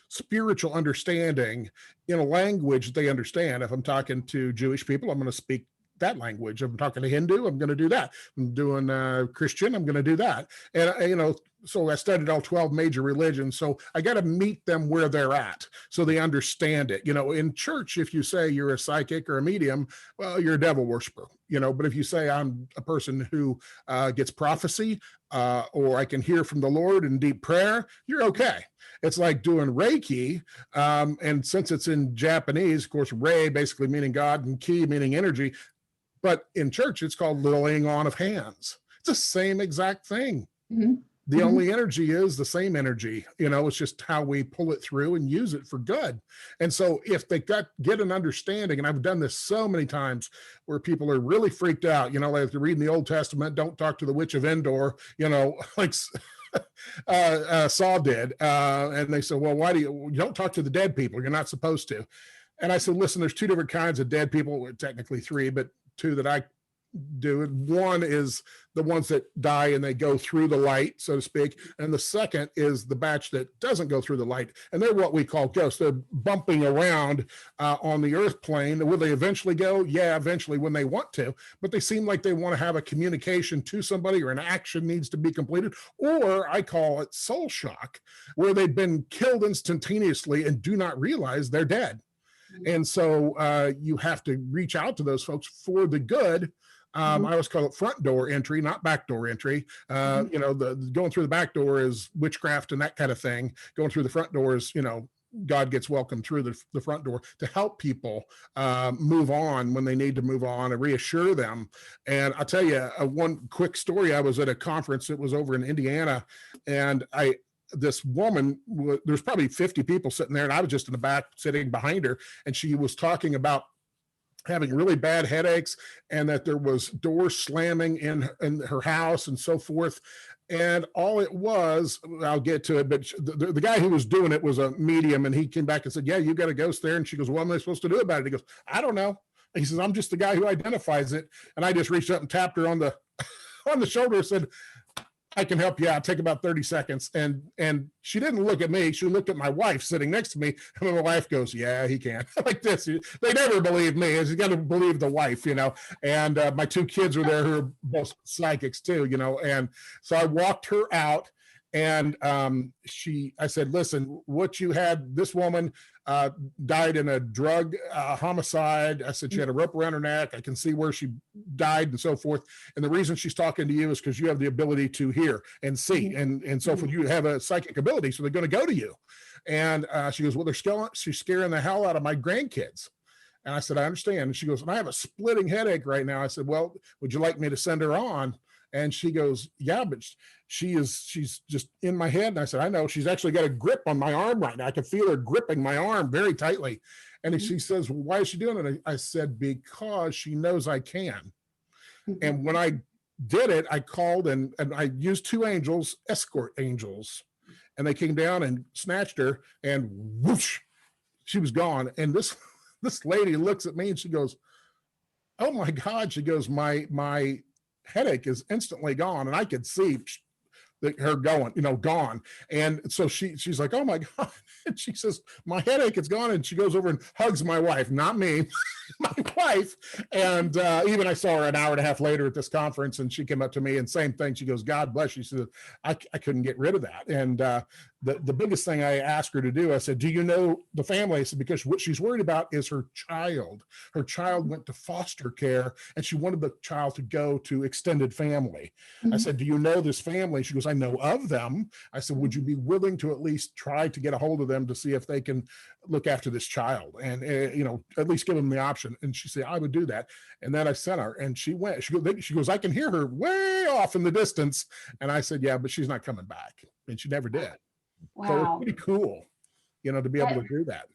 spiritual understanding in a language they understand. If I'm talking to Jewish people, I'm going to speak that language. If I'm talking to Hindu, I'm going to do that. If I'm doing Christian, I'm going to do that. And so I studied all 12 major religions. So I got to meet them where they're at so they understand it. In church, if you say you're a psychic or a medium, well, you're a devil worshiper. But if you say I'm a person who gets prophecy or I can hear from the Lord in deep prayer, you're okay. It's like doing Reiki. And since it's in Japanese, of course, Rei basically meaning God and Ki meaning energy. But in church, it's called the laying on of hands. It's the same exact thing. Mm-hmm. The only energy is the same energy. It's just how we pull it through and use it for good. And so if they get an understanding, and I've done this so many times where people are really freaked out, like they're reading the Old Testament, don't talk to the witch of Endor, like Saul did. And they said, well, why you don't talk to the dead people? You're not supposed to. And I said, listen, there's two different kinds of dead people, technically three, but two that I do. One is the ones that die and they go through the light, so to speak. And the second is the batch that doesn't go through the light. And they're what we call ghosts. They're bumping around on the earth plane. Will they eventually go? Yeah, eventually when they want to. But they seem like they want to have a communication to somebody, or an action needs to be completed. Or I call it soul shock, where they've been killed instantaneously and do not realize they're dead. And so you have to reach out to those folks for the good. I always call it front door entry, not back door entry. The going through the back door is witchcraft and that kind of thing. Going through the front door is, God gets welcome through the front door to help people move on when they need to move on and reassure them. And I'll tell you one quick story. I was at a conference. It was over in Indiana, and this woman, there's probably 50 people sitting there, and I was just in the back sitting behind her, and she was talking about having really bad headaches and that there was doors slamming in her house and so forth. And all it was, I'll get to it, but the guy who was doing it was a medium, and he came back and said, yeah, you got a ghost there. And she goes, what am I supposed to do about it? He goes, I don't know. And he says, I'm just the guy who identifies it. And I just reached up and tapped her on the shoulder and said, I can help you out. Take about 30 seconds. And she didn't look at me. She looked at my wife sitting next to me. And my wife goes, yeah, he can. Like this. They never believe me. You got to believe the wife, And my two kids were there who are both psychics too, And so I walked her out. And I said, listen, what you had, this woman died in a drug homicide. I said, she had a rope around her neck. I can see where she died and so forth. And the reason she's talking to you is because you have the ability to hear and see and so forth. You have a psychic ability, so they're going to go to you. And she goes, well, she's scaring the hell out of my grandkids. And I said, I understand. And she goes, and I have a splitting headache right now. I said, well, would you like me to send her on? And she goes, yeah, but she's just in my head. And I said, I know. She's actually got a grip on my arm right now. I can feel her gripping my arm very tightly. And she says, well, why is she doing it? I said, because she knows I can. And when I did it, I called and I used two angels, escort angels, and they came down and snatched her, and whoosh, she was gone. And this lady looks at me and she goes, oh my God. She goes, my headache is instantly gone. And I could see her going, gone. And so she's like, oh my God. And she says, my headache is gone. And she goes over and hugs my wife, not me, my wife. And even I saw her an hour and a half later at this conference, and she came up to me and same thing. She goes, God bless you. She said, I couldn't get rid of that. And the biggest thing I asked her to do, I said, do you know the family? I said, because what she's worried about is her child. Her child went to foster care, and she wanted the child to go to extended family. I said, do you know this family? She goes, I I know of them. I said, would you be willing to at least try to get a hold of them to see if they can look after this child and, at least give them the option? And she said, I would do that. And then I sent her, and she went. She goes, I can hear her way off in the distance. And I said, yeah, but she's not coming back. And she never did. Wow. So it's pretty cool, to be able to do that.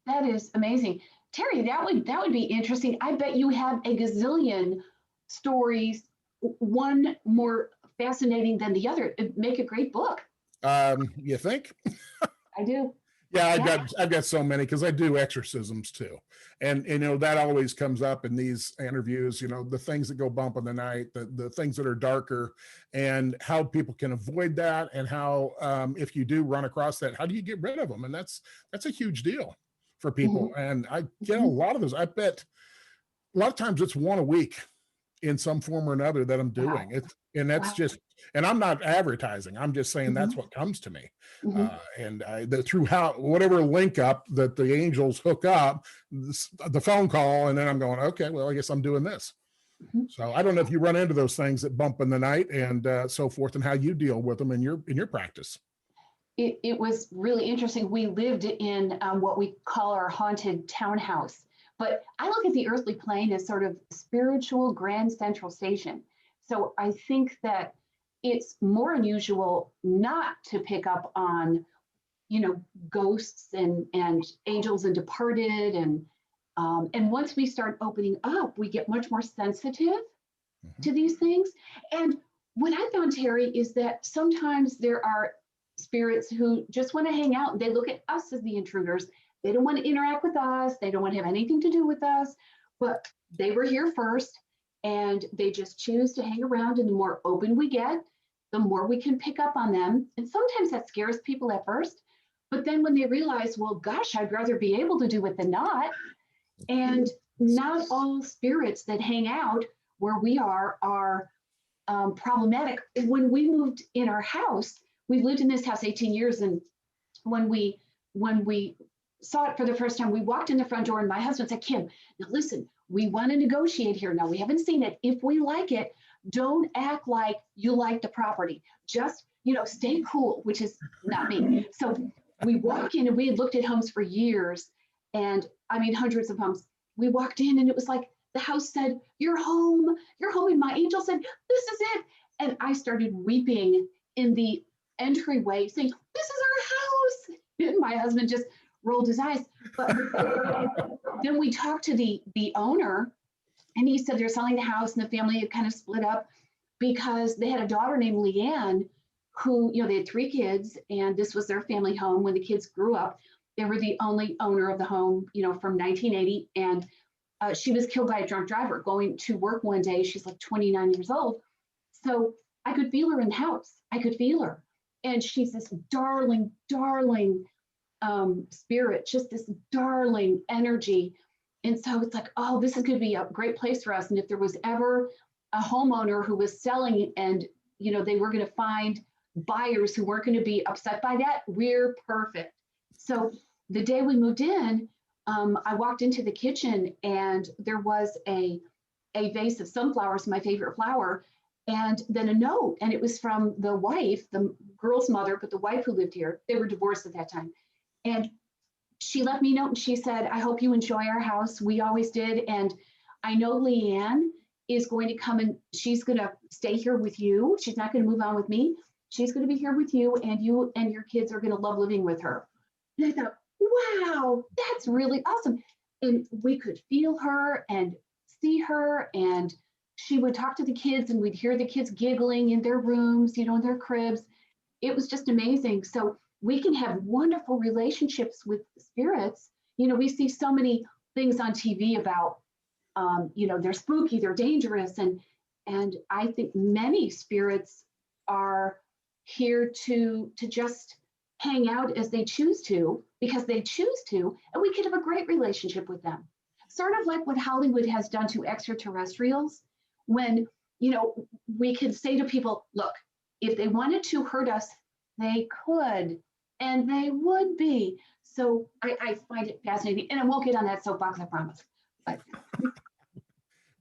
That is amazing. Terry, that would be interesting. I bet you have a gazillion stories, one more fascinating than the other. It'd make a great book. You think? I do. Yeah, I've got so many, because I do exorcisms too. And that always comes up in these interviews, the things that go bump in the night, the things that are darker, and how people can avoid that, and how if you do run across that, how do you get rid of them? And that's a huge deal for people. Mm-hmm. And I get a lot of those. I bet a lot of times it's one a week in some form or another that I'm doing. Wow. And I'm not advertising. I'm just saying that's what comes to me. And through whatever link up that the angels hook up, the phone call, and then I'm going, okay, well, I guess I'm doing this. So I don't know if you run into those things that bump in the night and so forth, and how you deal with them in your practice. It was really interesting. We lived in what we call our haunted townhouse. But I look at the earthly plane as sort of spiritual grand central station. So I think that it's more unusual not to pick up on, ghosts and angels and departed. And once we start opening up, we get much more sensitive to these things. And what I found, Terry, is that sometimes there are spirits who just want to hang out, and they look at us as the intruders. They don't want to interact with us. They don't want to have anything to do with us, but they were here first, and they just choose to hang around. And the more open we get, the more we can pick up on them. And sometimes that scares people at first, but then when they realize, well, gosh, I'd rather be able to do it than not. And not all spirits that hang out where we are problematic. When we moved in our house, we've lived in this house 18 years. And when we saw it for the first time, we walked in the front door, and my husband said, Kim, now listen, we want to negotiate here. Now, we haven't seen it. If we like it, don't act like you like the property. Just, stay cool, which is not me. So we walk in, and we had looked at homes for years, and hundreds of homes. We walked in, and it was like the house said, you're home. And my angel said, this is it. And I started weeping in the entryway saying, this is our house. And my husband just rolled his eyes. But then we talked to the owner, and he said they're selling the house, and the family had kind of split up because they had a daughter named Leanne who, they had 3 kids, and this was their family home. When the kids grew up, they were the only owner of the home, from 1980. And she was killed by a drunk driver going to work one day. She's like 29 years old. So I could feel her in the house. I could feel her. And she's this darling, darling spirit, just this darling energy. And so it's like, oh, this is going to be a great place for us. And if there was ever a homeowner who was selling and, they were going to find buyers who weren't going to be upset by that, we're perfect. So the day we moved in, I walked into the kitchen, and there was a vase of sunflowers, my favorite flower, and then a note. And it was from the wife, the girl's mother, but the wife who lived here. They were divorced at that time. And she left me a note, and she said, I hope you enjoy our house. We always did. And I know Leanne is going to come, and she's going to stay here with you. She's not going to move on with me. She's going to be here with you, and you and your kids are going to love living with her. And I thought, wow, that's really awesome. And we could feel her and see her, and she would talk to the kids, and we'd hear the kids giggling in their rooms, in their cribs. It was just amazing. So we can have wonderful relationships with spirits. We see so many things on TV about, they're spooky, they're dangerous. And I think many spirits are here to just hang out as they choose to, because they choose to, and we can have a great relationship with them. Sort of like what Hollywood has done to extraterrestrials, when, we can say to people, look, if they wanted to hurt us, they could, and they would be. So I find it fascinating, and I won't get on that soapbox, I promise. But.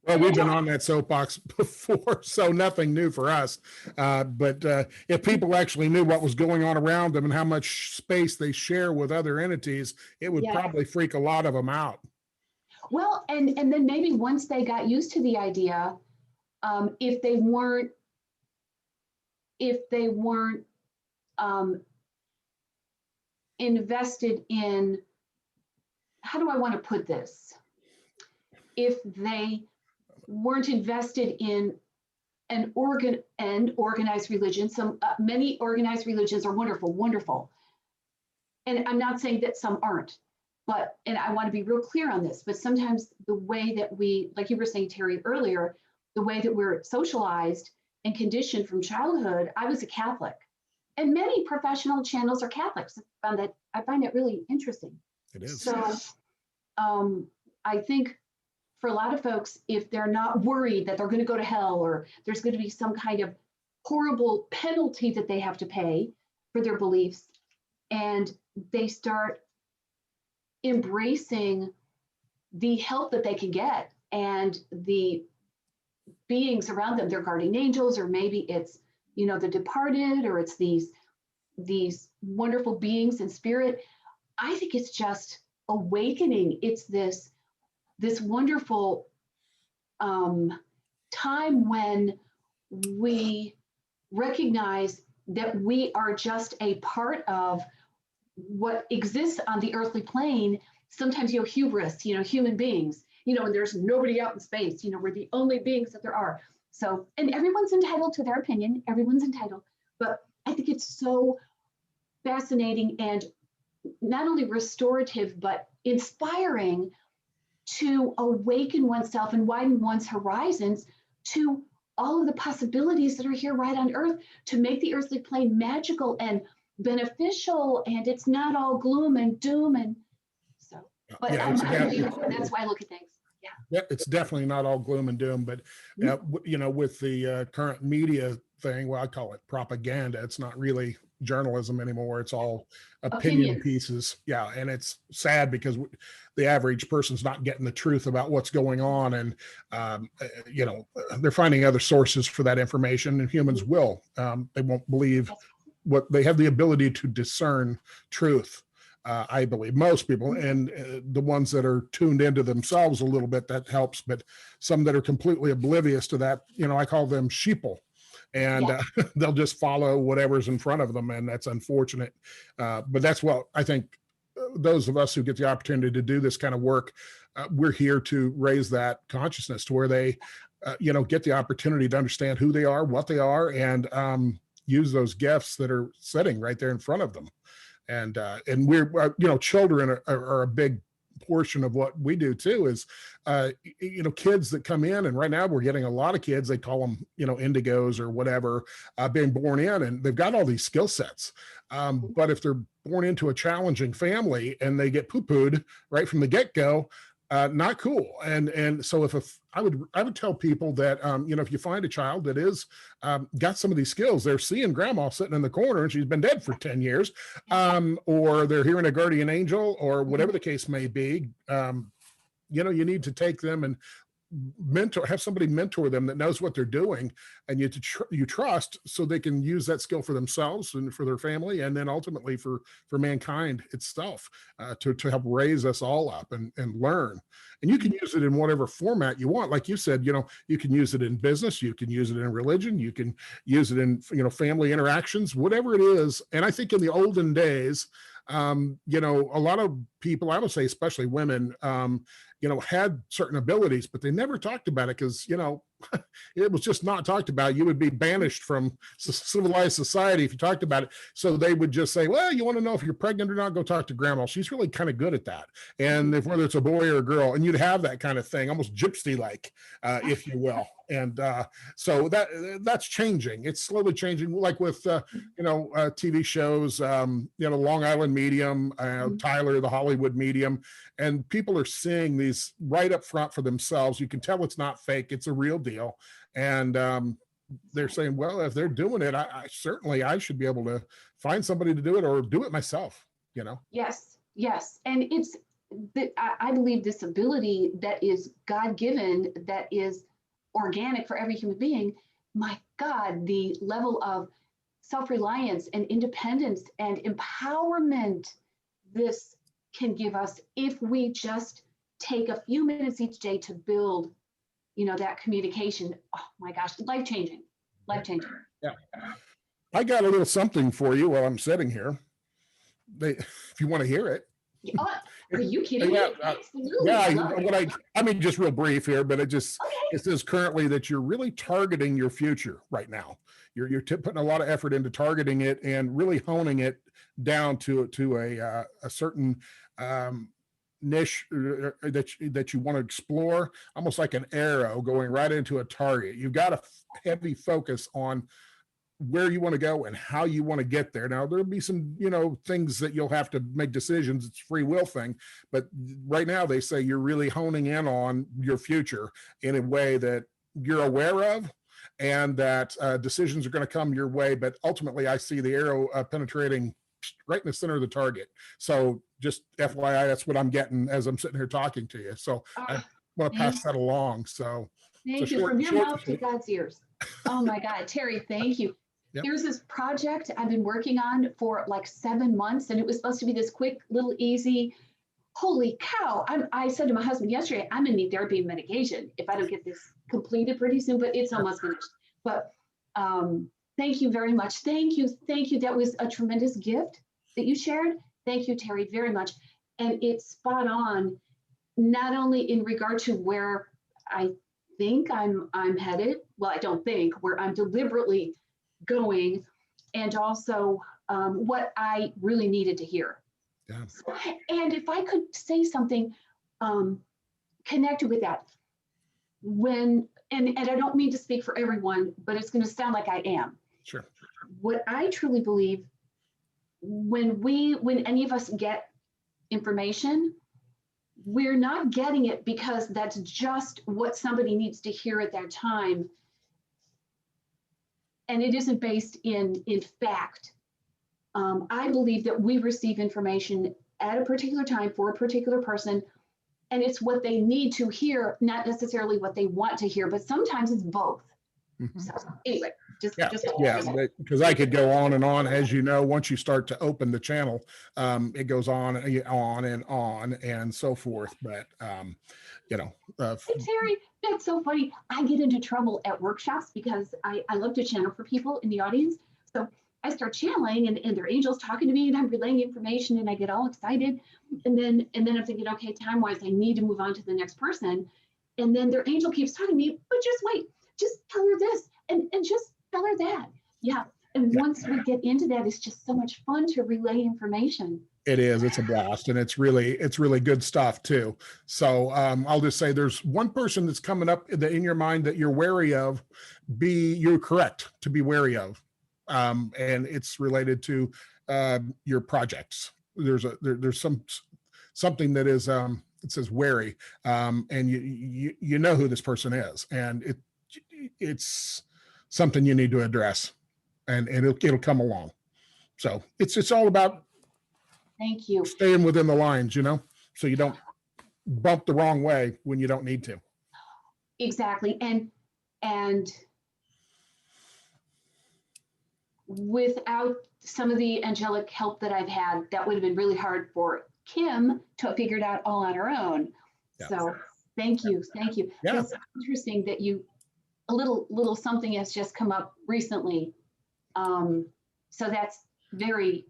Well, we've been on that soapbox before, so nothing new for us. But if people actually knew what was going on around them and how much space they share with other entities, it would Yeah. probably freak a lot of them out. Well, and then maybe once they got used to the idea, if they weren't invested in, how do I want to put this? If they weren't invested in an organized religion, many organized religions are wonderful, wonderful. And I'm not saying that some aren't, and I want to be real clear on this, but sometimes the way that we, like you were saying, Terry, earlier, the way that we're socialized and conditioned from childhood. I was a Catholic, and many professional channels are Catholics. I find it really interesting. It is. So I think for a lot of folks, if they're not worried that they're going to go to hell or there's going to be some kind of horrible penalty that they have to pay for their beliefs, and they start embracing the help that they can get and the beings around them, their guardian angels, or maybe it's, the departed, or it's these wonderful beings in spirit. I think it's just awakening. It's this wonderful time when we recognize that we are just a part of what exists on the earthly plane. Sometimes, hubris, human beings, and there's nobody out in space, we're the only beings that there are. So, and everyone's entitled to their opinion, everyone's entitled, but I think it's so fascinating and not only restorative, but inspiring to awaken oneself and widen one's horizons to all of the possibilities that are here right on Earth, to make the earthly plane magical and beneficial, and it's not all gloom and doom. And so, but Yeah, that's why I look at things. Yeah, it's definitely not all gloom and doom, but with the current media thing, well, I call it propaganda. It's not really journalism anymore. It's all opinion pieces. Yeah, and it's sad because the average person's not getting the truth about what's going on, and they're finding other sources for that information, and humans will. They won't believe what they have the ability to discern truth. I believe most people, and the ones that are tuned into themselves a little bit, that helps, but some that are completely oblivious to that, I call them sheeple, and they'll just follow whatever's in front of them, and that's unfortunate. But that's what I think those of us who get the opportunity to do this kind of work, we're here to raise that consciousness to where they, get the opportunity to understand who they are, what they are, and use those gifts that are sitting right there in front of them. And we're, children are a big portion of what we do too, is, kids that come in, and right now we're getting a lot of kids, they call them, indigos or whatever, being born in, and they've got all these skill sets. But if they're born into a challenging family and they get poo-pooed right from the get-go, not cool. And so I would tell people that, if you find a child that is got some of these skills, they're seeing grandma sitting in the corner and she's been dead for 10 years, or they're hearing a guardian angel, or whatever the case may be, you need to take them and have somebody mentor them that knows what they're doing, and you trust, so they can use that skill for themselves and for their family, and then ultimately for mankind itself, to help raise us all up and learn. And you can use it in whatever format you want. Like you said, you can use it in business, you can use it in religion, you can use it in, family interactions, whatever it is. And I think in the olden days, a lot of people, I would say, especially women, had certain abilities, but they never talked about it because, it was just not talked about. You would be banished from civilized society if you talked about it. So they would just say, well, you want to know if you're pregnant or not, go talk to grandma. She's really kind of good at that. And whether it's a boy or a girl, and you'd have that kind of thing, almost gypsy-like, if you will. And so that's changing. It's slowly changing, like with, TV shows, Long Island Medium, Tyler, the Hollywood Medium, and people are seeing these right up front for themselves. You can tell it's not fake. It's a real deal. And they're saying, well, if they're doing it, I certainly should be able to find somebody to do it, or do it myself, Yes. And I believe this ability that is God-given, that is organic for every human being, my God, the level of self-reliance and independence and empowerment this can give us if we just take a few minutes each day to build, that communication. Oh my gosh, life-changing, life-changing. Yeah. I got a little something for you while I'm sitting here. If you want to hear it. Oh, are you kidding me? Absolutely. I mean, just real brief here, but it Okay. says currently that you're really targeting your future right now. You're putting a lot of effort into targeting it and really honing it down to a certain niche that you want to explore, almost like an arrow going right into a target. You've got a heavy focus on where you want to go and how you want to get there. Now there'll be some, things that you'll have to make decisions. It's a free will thing, but right now they say you're really honing in on your future in a way that you're aware of, and that decisions are going to come your way. But ultimately I see the arrow penetrating right in the center of the target. So just FYI, that's what I'm getting as I'm sitting here talking to you. So I want to pass that along. So thank you. From your mouth to God's ears. Oh my God, Terry, thank you. Yep. Here's this project I've been working on for like 7 months, and it was supposed to be this quick, little, easy. Holy cow. I said to my husband yesterday, I'm going to need therapy and medication if I don't get this completed pretty soon, but it's almost finished. But thank you very much. Thank you. Thank you. That was a tremendous gift that you shared. Thank you, Terry, very much. And it's spot on, not only in regard to where I think I'm headed. Well, I don't think, where I'm deliberately going, and also what I really needed to hear. Yeah. And if I could say something connected with that, and I don't mean to speak for everyone, but it's going to sound like I am. Sure. What I truly believe, when any of us get information, we're not getting it because that's just what somebody needs to hear at that time. And it isn't based in fact. I believe that we receive information at a particular time for a particular person, and it's what they need to hear, not necessarily what they want to hear, but sometimes it's both. Mm-hmm. So anyway, because I could go on and on. As you know, once you start to open the channel, it goes on and on and so forth. But hey, Terry, that's so funny. I get into trouble at workshops because I love to channel for people in the audience. So I start channeling, and their angels talking to me, and I'm relaying information, and I get all excited. And then I'm thinking, okay, time-wise, I need to move on to the next person. And then their angel keeps talking to me, but just wait, just tell her this, and just tell her that. Yeah. And once we get into that, it's just so much fun to relay information. It is. It's a blast, and it's really good stuff too. So I'll just say there's one person that's coming up in your mind that you're wary of. You're correct to be wary of, and it's related to your projects. There's something that is it says wary, and you know who this person is, and it's something you need to address, and it'll come along. So it's all about. Thank you. Staying within the lines, so you don't bump the wrong way when you don't need to. Exactly. And without some of the angelic help that I've had, that would have been really hard for Kim to have figured out all on her own. Yeah. So thank you. Thank you. Yeah. It's interesting that a little something has just come up recently. So that's very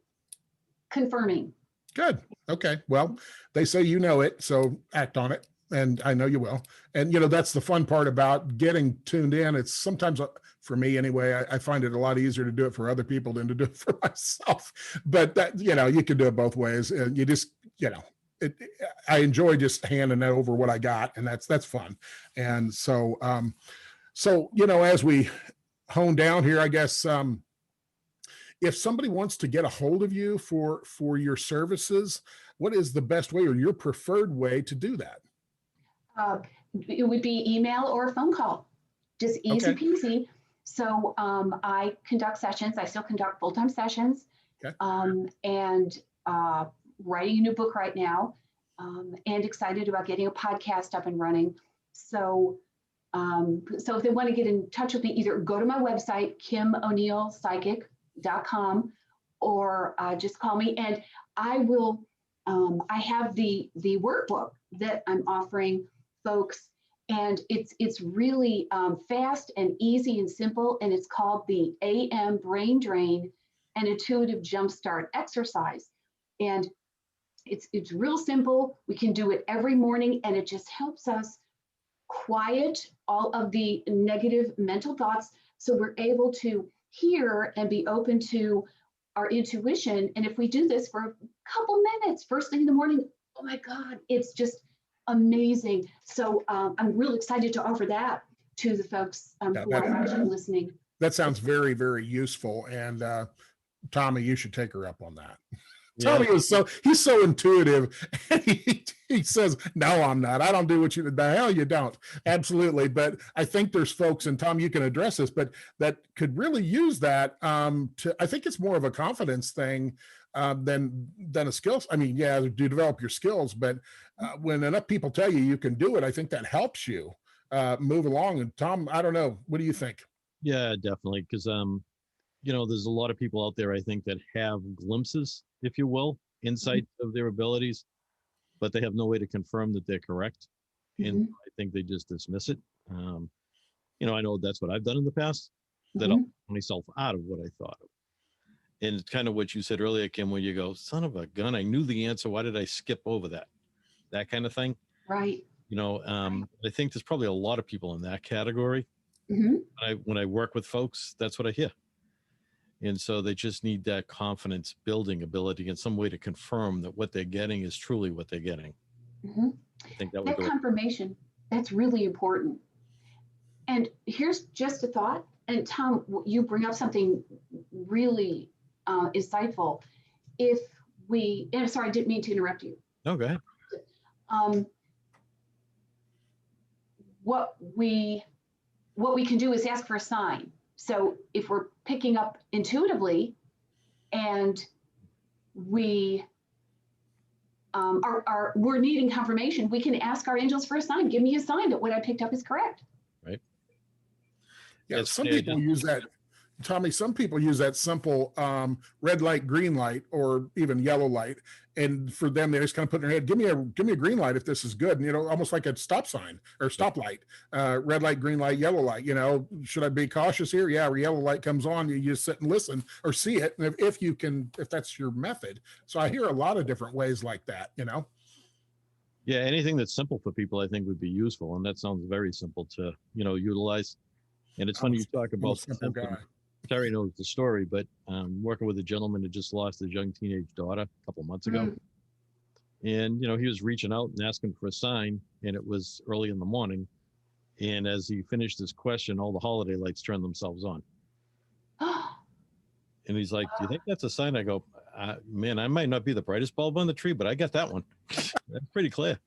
confirming. Good. Okay. Well, they say you know it, so act on it, and I know you will. And that's the fun part about getting tuned in. It's sometimes, for me anyway, I find it a lot easier to do it for other people than to do it for myself. But that you can do it both ways, and you just I enjoy just handing over what I got, and that's fun. And so as we hone down here, I guess. If somebody wants to get a hold of you for your services, what is the best way or your preferred way to do that? It would be email or a phone call, just easy peasy. So I conduct sessions. I still conduct full-time sessions, and writing a new book right now. and excited about getting a podcast up and running. So, so if they want to get in touch with me, either go to my website, kimonielpsychic.com, or just call me, and I will. I have the workbook that I'm offering folks, and it's really fast and easy and simple, and it's called the AM Brain Drain and Intuitive Jumpstart Exercise, and it's real simple. We can do it every morning, and it just helps us quiet all of the negative mental thoughts, so we're able to hear and be open to our intuition. And if we do this for a couple minutes first thing in the morning, oh my God, it's just amazing. So I'm really excited to offer that to the folks who are actually listening. That sounds very, very useful. And Tommy, you should take her up on that. Yeah. Tommy he's so intuitive. He says, no, I'm not. I don't do what you, the hell you don't. Absolutely. But I think there's folks, and Tom, you can address this, but that could really use that I think it's more of a confidence thing than a skills. I mean, yeah, do develop your skills, but when enough people tell you can do it, I think that helps you move along. And Tom, I don't know, what do you think? Yeah, definitely. Because, there's a lot of people out there, I think, that have glimpses, if you will, insight of their abilities, but they have no way to confirm that they're correct. And I think they just dismiss it. I know that's what I've done in the past, that I'll put myself out of what I thought of. And it's kind of what you said earlier, Kim, when you go, son of a gun, I knew the answer. Why did I skip over that? That kind of thing. Right. I think there's probably a lot of people in that category. When I work with folks, that's what I hear. And so they just need that confidence building ability and some way to confirm that what they're getting is truly what they're getting. I think that confirmation, that's really important. And here's just a thought. And Tom, you bring up something really insightful. I'm sorry, I didn't mean to interrupt you. No, go ahead. What we can do is ask for a sign. So if we're picking up intuitively and we're needing confirmation, we can ask our angels for a sign. Give me a sign that what I picked up is correct. Right. Yeah, some people use that. Tommy, some people use that simple red light, green light, or even yellow light. And for them, they just kind of put in their head, give me a green light if this is good. And, almost like a stop sign or stoplight, red light, green light, yellow light, should I be cautious here? Yeah, yellow light comes on, you just sit and listen or see it. And if that's your method. So I hear a lot of different ways like that, Yeah, anything that's simple for people, I think would be useful. And that sounds very simple to, utilize. And it's funny you talk about simple guy. Terry knows the story, but working with a gentleman who just lost his young teenage daughter a couple of months ago. And, he was reaching out and asking for a sign, and it was early in the morning. And as he finished his question, all the holiday lights turned themselves on. And he's like, do you think that's a sign? I go, man, I might not be the brightest bulb on the tree, but I got that one. That's pretty clear.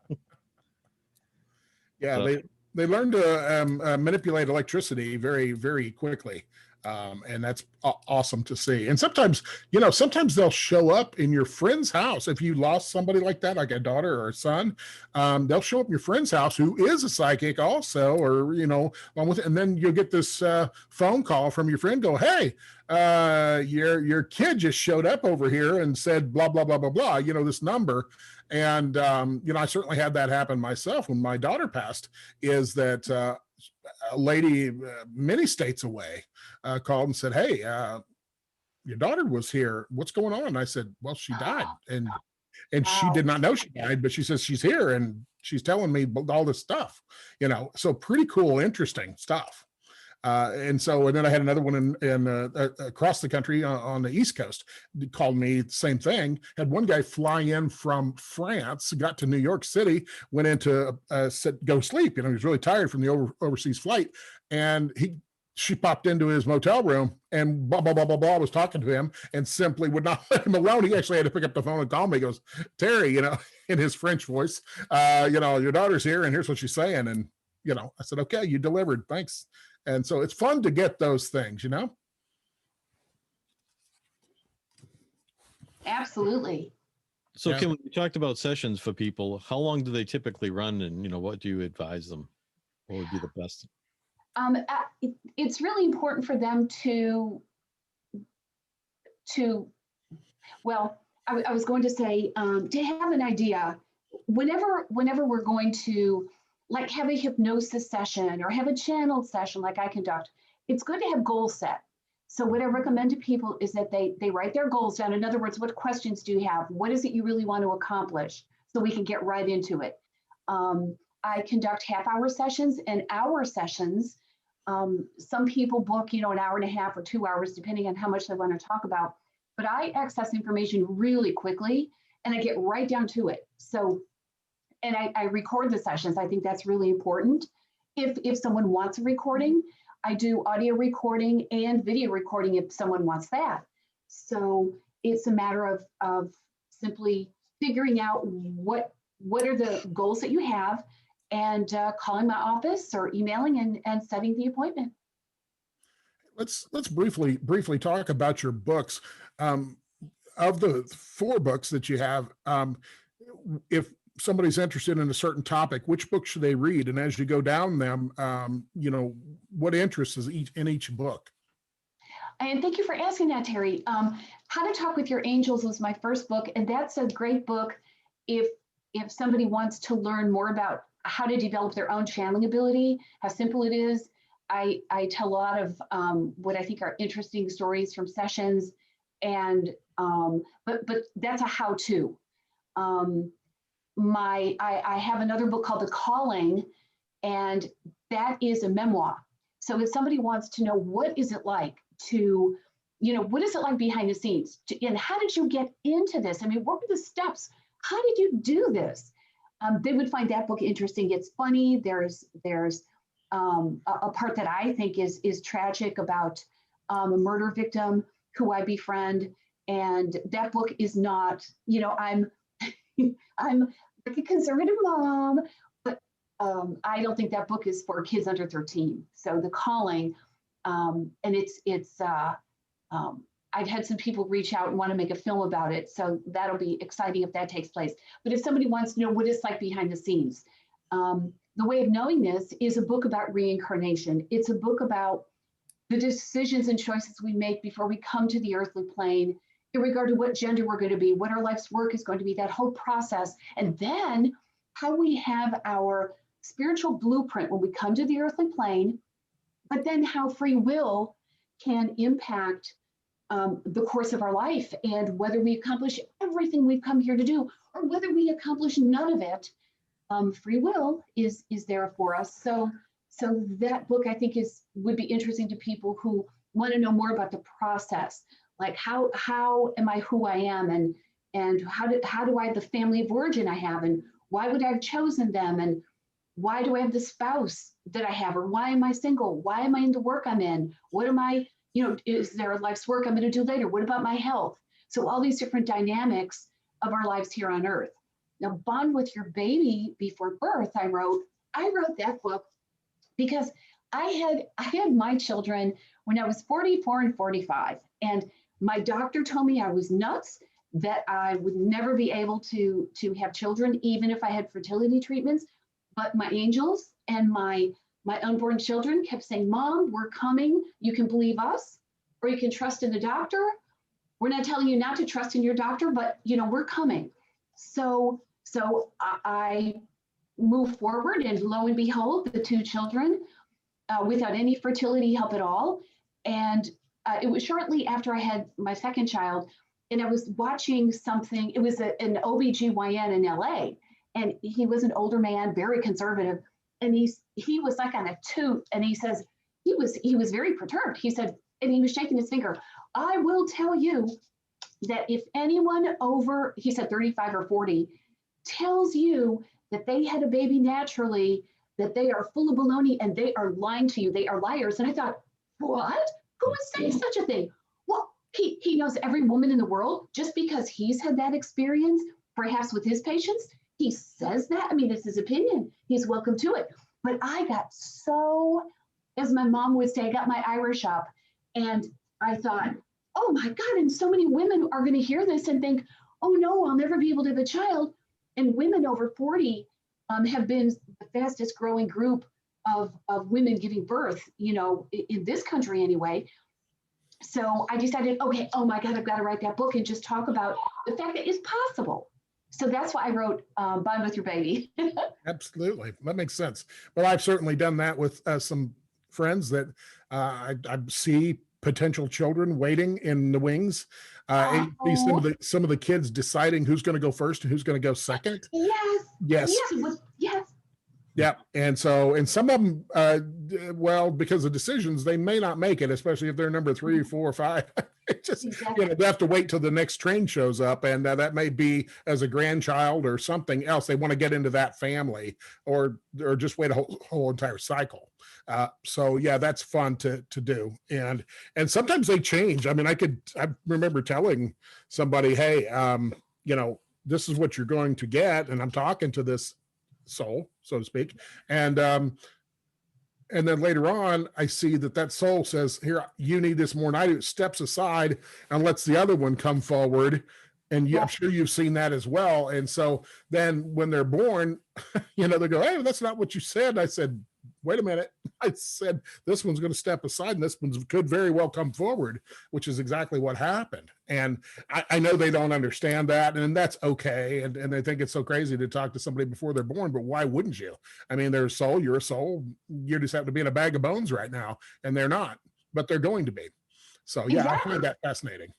Yeah, so, they learn to manipulate electricity very, very quickly. And that's awesome to see. And sometimes they'll show up in your friend's house. If you lost somebody like that, like a daughter or a son, they'll show up in your friend's house who is a psychic also, or, along with it. And then you'll get this phone call from your friend go, hey, your kid just showed up over here and said, blah, blah, blah, blah, blah, this number. And, I certainly had that happen myself when my daughter passed, is that a lady many states away called and said, hey, your daughter was here. What's going on? And I said, well, she died. And she did not know she died, but she says she's here and she's telling me all this stuff, so pretty cool, interesting stuff. And then I had another one in across the country on the East Coast. They called me, same thing. Had one guy fly in from France, got to New York City, went into go sleep. He was really tired from the overseas flight, and she popped into his motel room and blah, blah, blah, blah, blah, was talking to him and simply would not let him alone. He actually had to pick up the phone and call me. He goes, Terry, in his French voice, your daughter's here and here's what she's saying. And, I said, okay, you delivered. Thanks. And so it's fun to get those things, Absolutely. So Yeah. Kim, when you talked about sessions for people, how long do they typically run, and what do you advise them? What would be the best? It's really important for them well, I was going to say, to have an idea. Whenever we're going to like have a hypnosis session or have a channeled session like I conduct, it's good to have goals set. So what I recommend to people is that they write their goals down. In other words, what questions do you have? What is it you really want to accomplish? So we can get right into it. I conduct half-hour sessions and hour sessions. Some people book, an hour and a half or 2 hours, depending on how much they want to talk about. But I access information really quickly and I get right down to it. So, and I record the sessions. I think that's really important. If someone wants a recording, I do audio recording and video recording if someone wants that. So it's a matter of simply figuring out what are the goals that you have and calling my office or emailing and setting the appointment. Let's briefly talk about your books. Of the 4 books that you have, if somebody's interested in a certain topic, which book should they read? And as you go down them, what interest is in each book? And thank you for asking that, Terry. How to Talk with Your Angels was my first book, and that's a great book if somebody wants to learn more about how to develop their own channeling ability, how simple it is. I tell a lot of what I think are interesting stories from sessions, and but that's a how-to. I have another book called The Calling, and that is a memoir. So if somebody wants to know what is it like to, what is it like behind the scenes, and how did you get into this? I mean, what were the steps? How did you do this? They would find that book interesting. It's funny. There's a part that I think is tragic about a murder victim who I befriend, and that book is not, I'm like a conservative mom, but I don't think that book is for kids under 13. So The Calling, and I've had some people reach out and want to make a film about it. So that'll be exciting if that takes place. But if somebody wants to know what it's like behind the scenes, The Way of Knowing This is a book about reincarnation. It's a book about the decisions and choices we make before we come to the earthly plane in regard to what gender we're going to be, what our life's work is going to be, that whole process. And then how we have our spiritual blueprint when we come to the earthly plane, but then how free will can impact the course of our life, and whether we accomplish everything we've come here to do or whether we accomplish none of it. Free will is there for us. So that book I think would be interesting to people who want to know more about the process, like how am I who I am, and how do I have the family of origin I have, and why would I have chosen them, and why do I have the spouse that I have, or why am I single? Why am I in the work I'm in? What am I, is there a life's work I'm going to do later? What about my health? So all these different dynamics of our lives here on earth. Now, Bond with Your Baby Before Birth, I wrote that book because I had my children when I was 44 and 45, and my doctor told me I was nuts, that I would never be able to have children, even if I had fertility treatments. But my angels and my unborn children kept saying, Mom, we're coming. You can believe us, or you can trust in the doctor. We're not telling you not to trust in your doctor, but we're coming. So I moved forward, and lo and behold, the 2 children without any fertility help at all. And it was shortly after I had my second child, and I was watching something. It was an OBGYN in LA, and he was an older man, very conservative. And he was like on a toot, and he says, he was very perturbed. He said, and he was shaking his finger, I will tell you that if anyone over, he said 35 or 40, tells you that they had a baby naturally, that they are full of baloney and they are lying to you, they are liars. And I thought, what? Who would say such a thing? Well, he knows every woman in the world. Just because he's had that experience, perhaps with his patients, he says that. I mean, it's his opinion. He's welcome to it. But I got so, as my mom would say, I got my Irish up, and I thought, oh my God, and so many women are going to hear this and think, oh no, I'll never be able to have a child. And women over 40 have been the fastest growing group of women giving birth, in this country anyway. So I decided, okay, oh my God, I've got to write that book and just talk about the fact that it's possible. So that's why I wrote Bond with Your Baby. Absolutely. That makes sense. Well, I've certainly done that with some friends that I see potential children waiting in the wings. And see some of the kids deciding who's going to go first and who's going to go second. Yes. Yes. Yes. Yeah. And some of them, well, because of decisions, they may not make it, especially if they're number 3, 4, or 5. It just, Exactly. they have to wait till the next train shows up. And that may be as a grandchild or something else. They want to get into that family or just wait a whole entire cycle. So yeah, that's fun to do. And sometimes they change. I mean, I remember telling somebody, hey, this is what you're going to get. And I'm talking to this soul, so to speak. And then later on, I see that soul says, here, you need this more than I do. It steps aside and lets the other one come forward. And I'm sure you've seen that as well. And so then when they're born, they go, hey, that's not what you said. I said, wait a minute. I said, this one's going to step aside and this one could very well come forward, which is exactly what happened. And I know they don't understand that, and that's okay. And they think it's so crazy to talk to somebody before they're born, but why wouldn't you? I mean, they're a soul, you're a soul. You just have to be in a bag of bones right now, and they're not, but they're going to be. So yeah, exactly. I find that fascinating.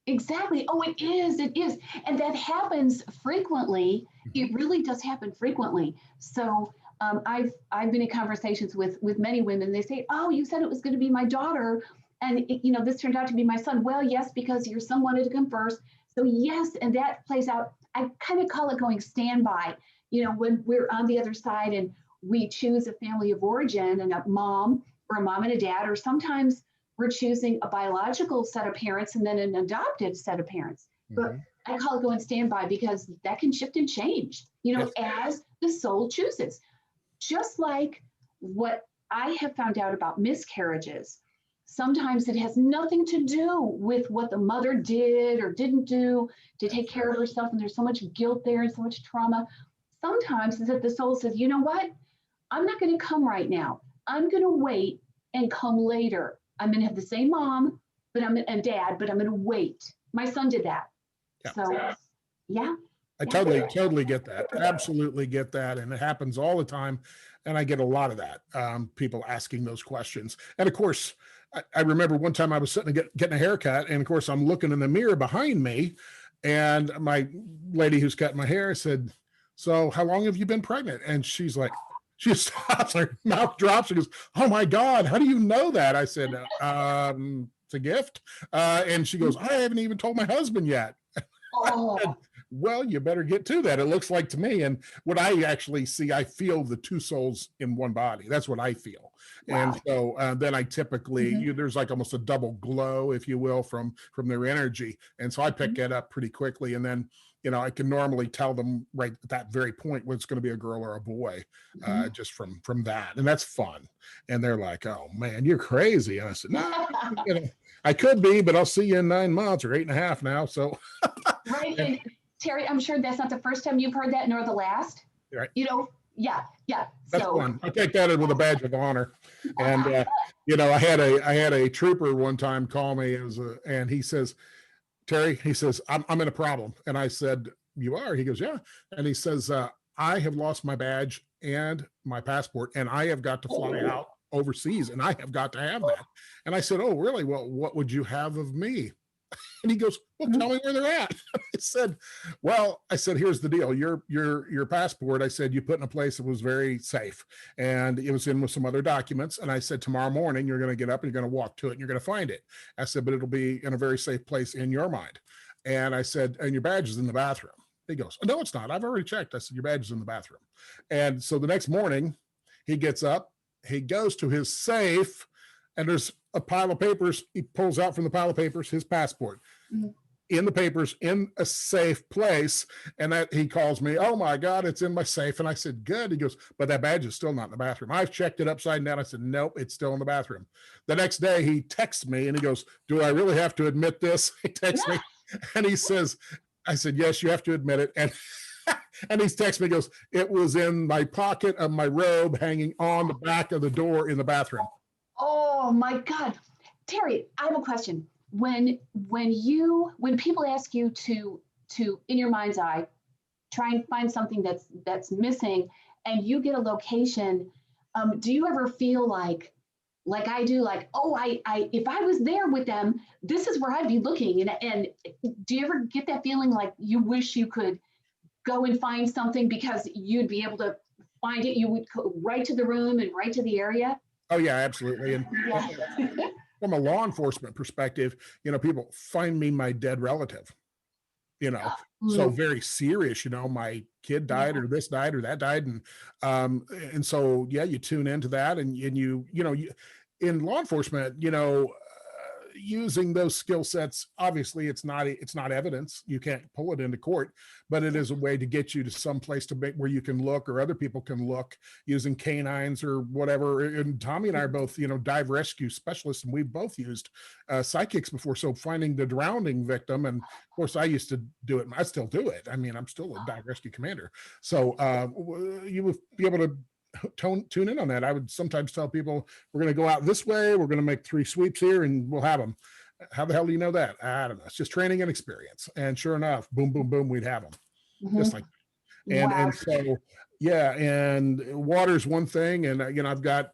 Exactly. Oh, it is. It is. And that happens frequently. It really does happen frequently. So I've been in conversations with many women. They say, oh, you said it was going to be my daughter. And this turned out to be my son. Well, yes, because your son wanted to come first. So yes, and that plays out. I kind of call it going standby. When we're on the other side and we choose a family of origin and a mom and a dad, or sometimes we're choosing a biological set of parents and then an adopted set of parents. But I call it going standby because that can shift and change, yes, as the soul chooses. Just like what I have found out about miscarriages, sometimes it has nothing to do with what the mother did or didn't do to take care of herself, and there's so much guilt there and so much trauma. Sometimes it's that the soul says, you know what? I'm not going to come right now. I'm going to wait and come later. I'm going to have the same mom and dad, but I'm going to wait. My son did that. Yeah. So, yeah. I totally get that. Absolutely get that. And it happens all the time. And I get a lot of that, people asking those questions. And of course, I remember one time I was sitting getting a haircut. And of course, I'm looking in the mirror behind me. And my lady who's cutting my hair said, so how long have you been pregnant? And she's like, she stops, her mouth drops. She goes, oh my God, how do you know that? I said, it's a gift. And she goes, I haven't even told my husband yet. Oh. Well, you better get to that. It looks like to me. And what I actually see, I feel the two souls in one body. That's what I feel. Wow. And so then I typically, there's like almost a double glow, if you will, from their energy. And so I pick it up pretty quickly. And then, I can normally tell them right at that very point whether it's going to be a girl or a boy, just from that. And that's fun. And they're like, oh man, you're crazy. And I said, no, I could be, but I'll see you in 9 months or 8.5 now. So. Right. And Terry, I'm sure that's not the first time you've heard that, nor the last. Right. Yeah. That's fun. I take that with a badge of honor. And I had a trooper one time call me and he says, Terry, he says, I'm in a problem. And I said, you are? He goes, yeah. And he says, I have lost my badge and my passport, and I have got to fly out overseas, and I have got to have that. And I said, oh, really? Well, what would you have of me? And he goes, well, tell me where they're at. I said, here's the deal. Your passport, I said, you put in a place that was very safe, and it was in with some other documents. And I said, tomorrow morning, you're going to get up and you're going to walk to it and you're going to find it. I said, but it'll be in a very safe place in your mind. And I said, and your badge is in the bathroom. He goes, oh, no, it's not. I've already checked. I said, your badge is in the bathroom. And so the next morning he gets up, he goes to his safe, and there's a pile of papers. He pulls out from the pile of papers his passport in the papers in a safe place. And that he calls me, oh my God, it's in my safe. And I said, good. He goes, but that badge is still not in the bathroom. I've checked it upside down. I said, nope, it's still in the bathroom. The next day he texts me and he goes, do I really have to admit this? He texts me and he says, I said, yes, you have to admit it. And and he's texting me, goes, it was in my pocket of my robe hanging on the back of the door in the bathroom. Oh my God. Terry, I have a question. When people ask you to in your mind's eye try and find something that's missing, and you get a location, do you ever feel like I do, like, oh, I if I was there with them, this is where I'd be looking, and do you ever get that feeling like you wish you could go and find something because you'd be able to find it, you would go right to the room and right to the area? Oh yeah, absolutely. And Yeah. from a law enforcement perspective, people find me my dead relative, so very serious, my kid died or this died or that died. And so, yeah, you tune into that and you in law enforcement, using those skill sets, obviously it's not evidence. You can't pull it into court, but it is a way to get you to some place to make where you can look or other people can look using canines or whatever. And Tommy and I are both, dive rescue specialists, and we've both used psychics before. So finding the drowning victim, and of course I used to do it. I still do it. I mean, I'm still a dive rescue commander. So you would be able to tune in on that. I would sometimes tell people, we're going to go out this way, we're going to make 3 sweeps here and we'll have them. How the hell do you know that? I don't know. It's just training and experience. And sure enough, boom, boom, boom, we'd have them. Just like that. And so yeah, and water's one thing. And I've got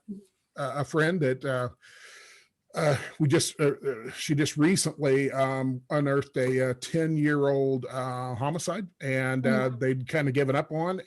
a friend that she just recently unearthed a 10-year-old homicide, and they'd kind of given up on,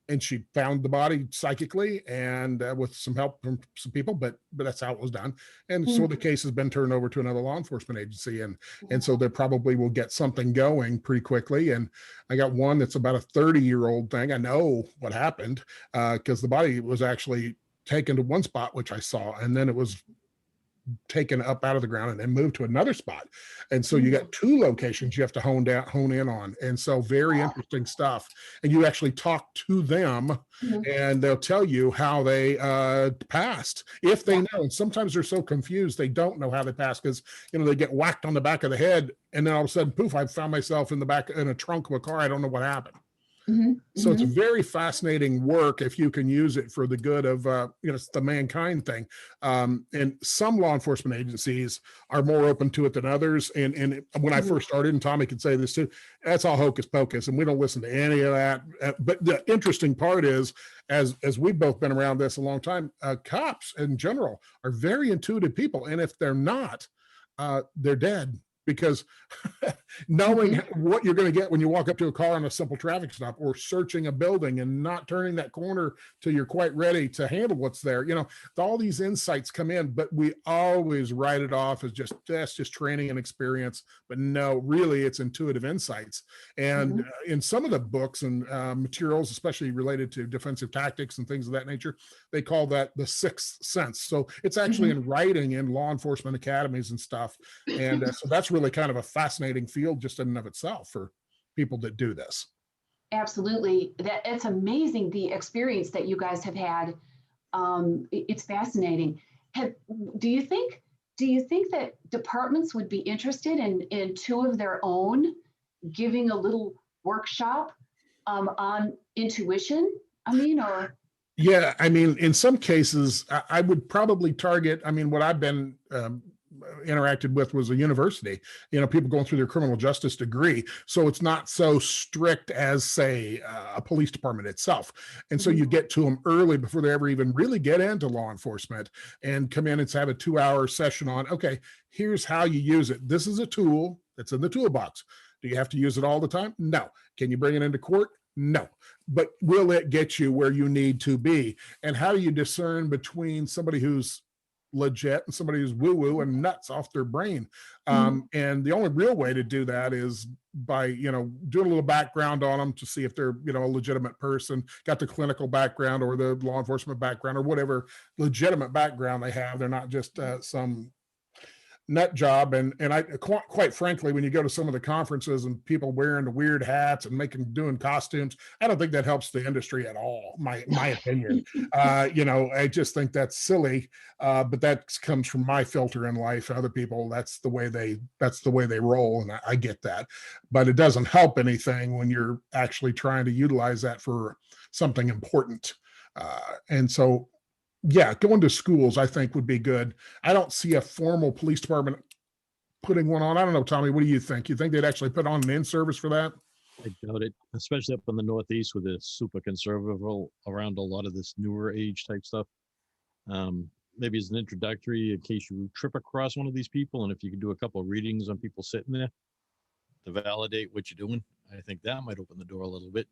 and she found the body psychically and with some help from some people, but that's how it was done. And so the case has been turned over to another law enforcement agency, and so they probably will get something going pretty quickly. And I got one that's about a 30-year-old thing. I know what happened because the body was actually taken to one spot, which I saw, and then it was taken up out of the ground and then moved to another spot. And so you got 2 locations you have to hone in on. And so very interesting stuff. And you actually talk to them and they'll tell you how they passed, if they know. And sometimes they're so confused they don't know how they passed, because they get whacked on the back of the head and then all of a sudden, poof, I found myself in a trunk of a car. I don't know what happened. So it's very fascinating work if you can use it for the good of, it's the mankind thing. And some law enforcement agencies are more open to it than others. And when I first started, and Tommy could say this too, that's all hocus pocus, and we don't listen to any of that. But the interesting part is, as we've both been around this a long time, cops in general are very intuitive people. And if they're not, they're dead. Because knowing what you're going to get when you walk up to a car on a simple traffic stop, or searching a building and not turning that corner till you're quite ready to handle what's there, all these insights come in, but we always write it off as that's just training and experience. But no, really, it's intuitive insights. And in some of the books and materials, especially related to defensive tactics and things of that nature, they call that the 6th sense. So it's actually in writing in law enforcement academies and stuff. And so that's really kind of a fascinating field just in and of itself for people that do this. Absolutely. It's amazing, the experience that you guys have had. It's fascinating. Do you think that departments would be interested in 2 of their own giving a little workshop on intuition? Yeah, in some cases, I would probably target, what I've been interacted with was a university, people going through their criminal justice degree. So it's not so strict as, say, a police department itself. And so you get to them early before they ever even really get into law enforcement, and come in and have a 2-hour session on, okay, here's how you use it. This is a tool that's in the toolbox. Do you have to use it all the time? No. Can you bring it into court? No. But will it get you where you need to be? And how do you discern between somebody who's legit and somebody who's woo-woo and nuts off their brain? And the only real way to do that is by doing a little background on them to see if they're a legitimate person, got the clinical background or the law enforcement background or whatever legitimate background they have. They're not just some nut job. And I quite frankly, when you go to some of the conferences and people wearing the weird hats and doing costumes, I don't think that helps the industry at all. My opinion. I just think that's silly. But that comes from my filter in life. Other people, that's the way they roll, and I get that. But it doesn't help anything when you're actually trying to utilize that for something important. And so, yeah, going to schools, I think, would be good. I don't see a formal police department putting one on. I don't know, Tommy, what do you think? You think they'd actually put on an in-service for that? I doubt it, especially up in the Northeast with the super conservative around a lot of this newer age type stuff. Maybe as an introductory in case you trip across one of these people, and if you could do a couple of readings on people sitting there to validate what you're doing, I think that might open the door a little bit.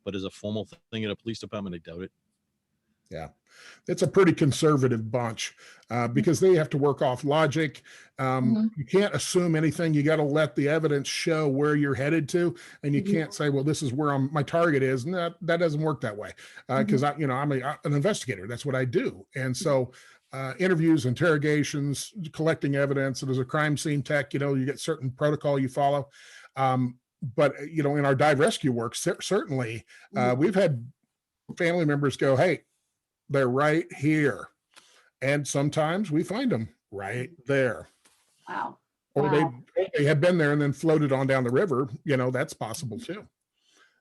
But as a formal thing at a police department, I doubt it. Yeah, it's a pretty conservative bunch because they have to work off logic. You can't assume anything. You got to let the evidence show where you're headed to, and you can't say, "Well, this is where my target is." No, that doesn't work that way because I'm an investigator. That's what I do, and so interviews, interrogations, collecting evidence. And as a crime scene tech, you get certain protocol you follow. But in our dive rescue work, certainly we've had family members go, "Hey, they're right here." And sometimes we find them right there. Wow. Or they had been there and then floated on down the river. That's possible too.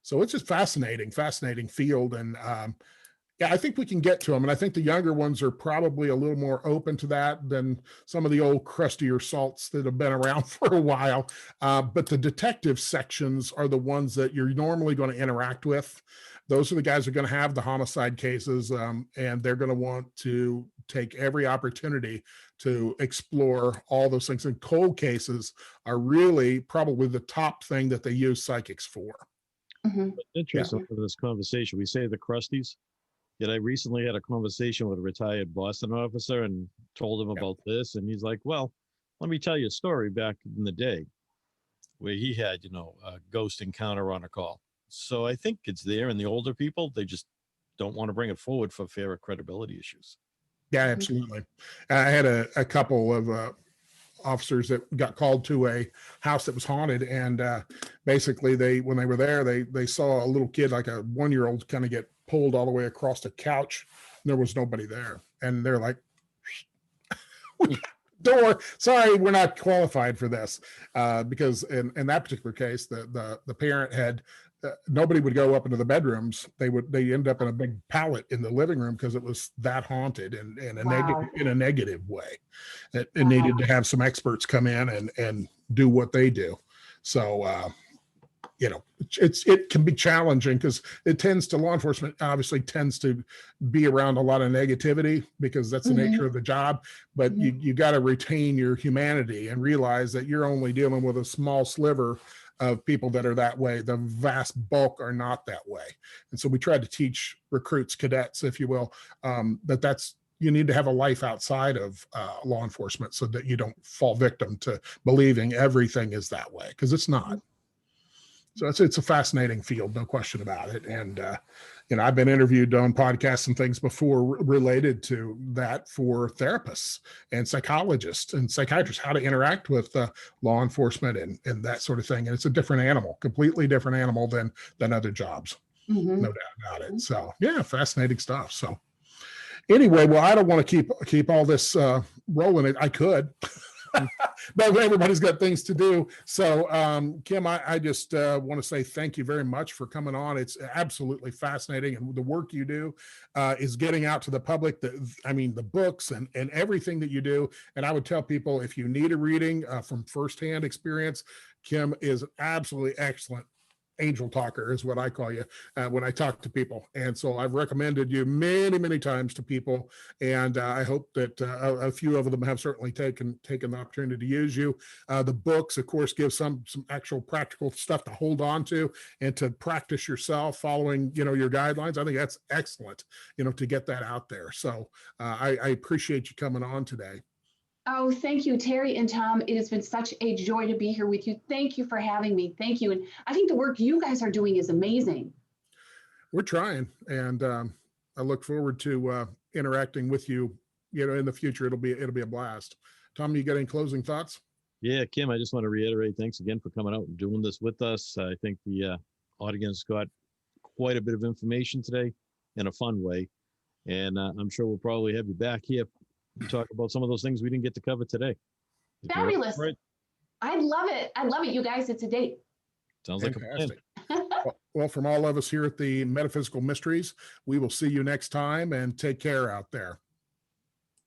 So it's just fascinating field. And I think we can get to them. And I think the younger ones are probably a little more open to that than some of the old crustier salts that have been around for a while. But the detective sections are the ones that you're normally going to interact with. Those are the guys who are going to have the homicide cases, and they're going to want to take every opportunity to explore all those things. And cold cases are really probably the top thing that they use psychics for. Interesting for this conversation. We say the crusties, yet I recently had a conversation with a retired Boston officer and told him about this. And he's like, well, let me tell you a story back in the day where he had, a ghost encounter on a call. So I think it's there in the older people. They just don't want to bring it forward for fear of credibility issues. Yeah, absolutely. I had a couple of officers that got called to a house that was haunted. And basically when they were there, they saw a little kid, like a 1-year-old, kind of get pulled all the way across the couch. And there was nobody there. And they're like, door, sorry, we're not qualified for this. Because in that particular case, the parent had, nobody would go up into the bedrooms. They end up in a big pallet in the living room because it was that haunted and in a negative way. It needed to have some experts come in and do what they do. So it can be challenging because law enforcement obviously tends to be around a lot of negativity because that's the nature of the job. But you got to retain your humanity and realize that you're only dealing with a small sliver of people that are that way. The vast bulk are not that way. And so we try to teach recruits, cadets, if you will, you need to have a life outside of law enforcement so that you don't fall victim to believing everything is that way, because it's not. So it's a fascinating field, no question about it. And, I've been interviewed on podcasts and things before related to that for therapists and psychologists and psychiatrists, how to interact with law enforcement and that sort of thing. And it's a different animal, completely different animal than other jobs. No doubt about it. So yeah, fascinating stuff. So anyway, well, I don't want to keep all this rolling. I could. But everybody's got things to do. So, Kim, I just want to say thank you very much for coming on. It's absolutely fascinating. And the work you do is getting out to the public, the books and everything that you do. And I would tell people, if you need a reading from firsthand experience, Kim is absolutely excellent. Angel talker is what I call you when I talk to people. And so I've recommended you many, many times to people. And I hope that a few of them have certainly taken the opportunity to use you. The books, of course, give some actual practical stuff to hold on to and to practice yourself following, your guidelines. I think that's excellent, to get that out there. So I appreciate you coming on today. Oh, thank you, Terry and Tom. It has been such a joy to be here with you. Thank you for having me. Thank you. And I think the work you guys are doing is amazing. We're trying. And I look forward to interacting with you, in the future. It'll be a blast Tom, you got any closing thoughts? Yeah, Kim, I just want to reiterate, thanks again for coming out and doing this with us. I think the audience got quite a bit of information today in a fun way. And I'm sure we'll probably have you back here to talk about some of those things we didn't get to cover today. If you're up Fabulous. for it, I love it. I love it, you guys. It's a date. sounds like a plan. Fantastic. Well, from all of us here at the Metaphysical Mysteries, we will see you next time, and take care out there.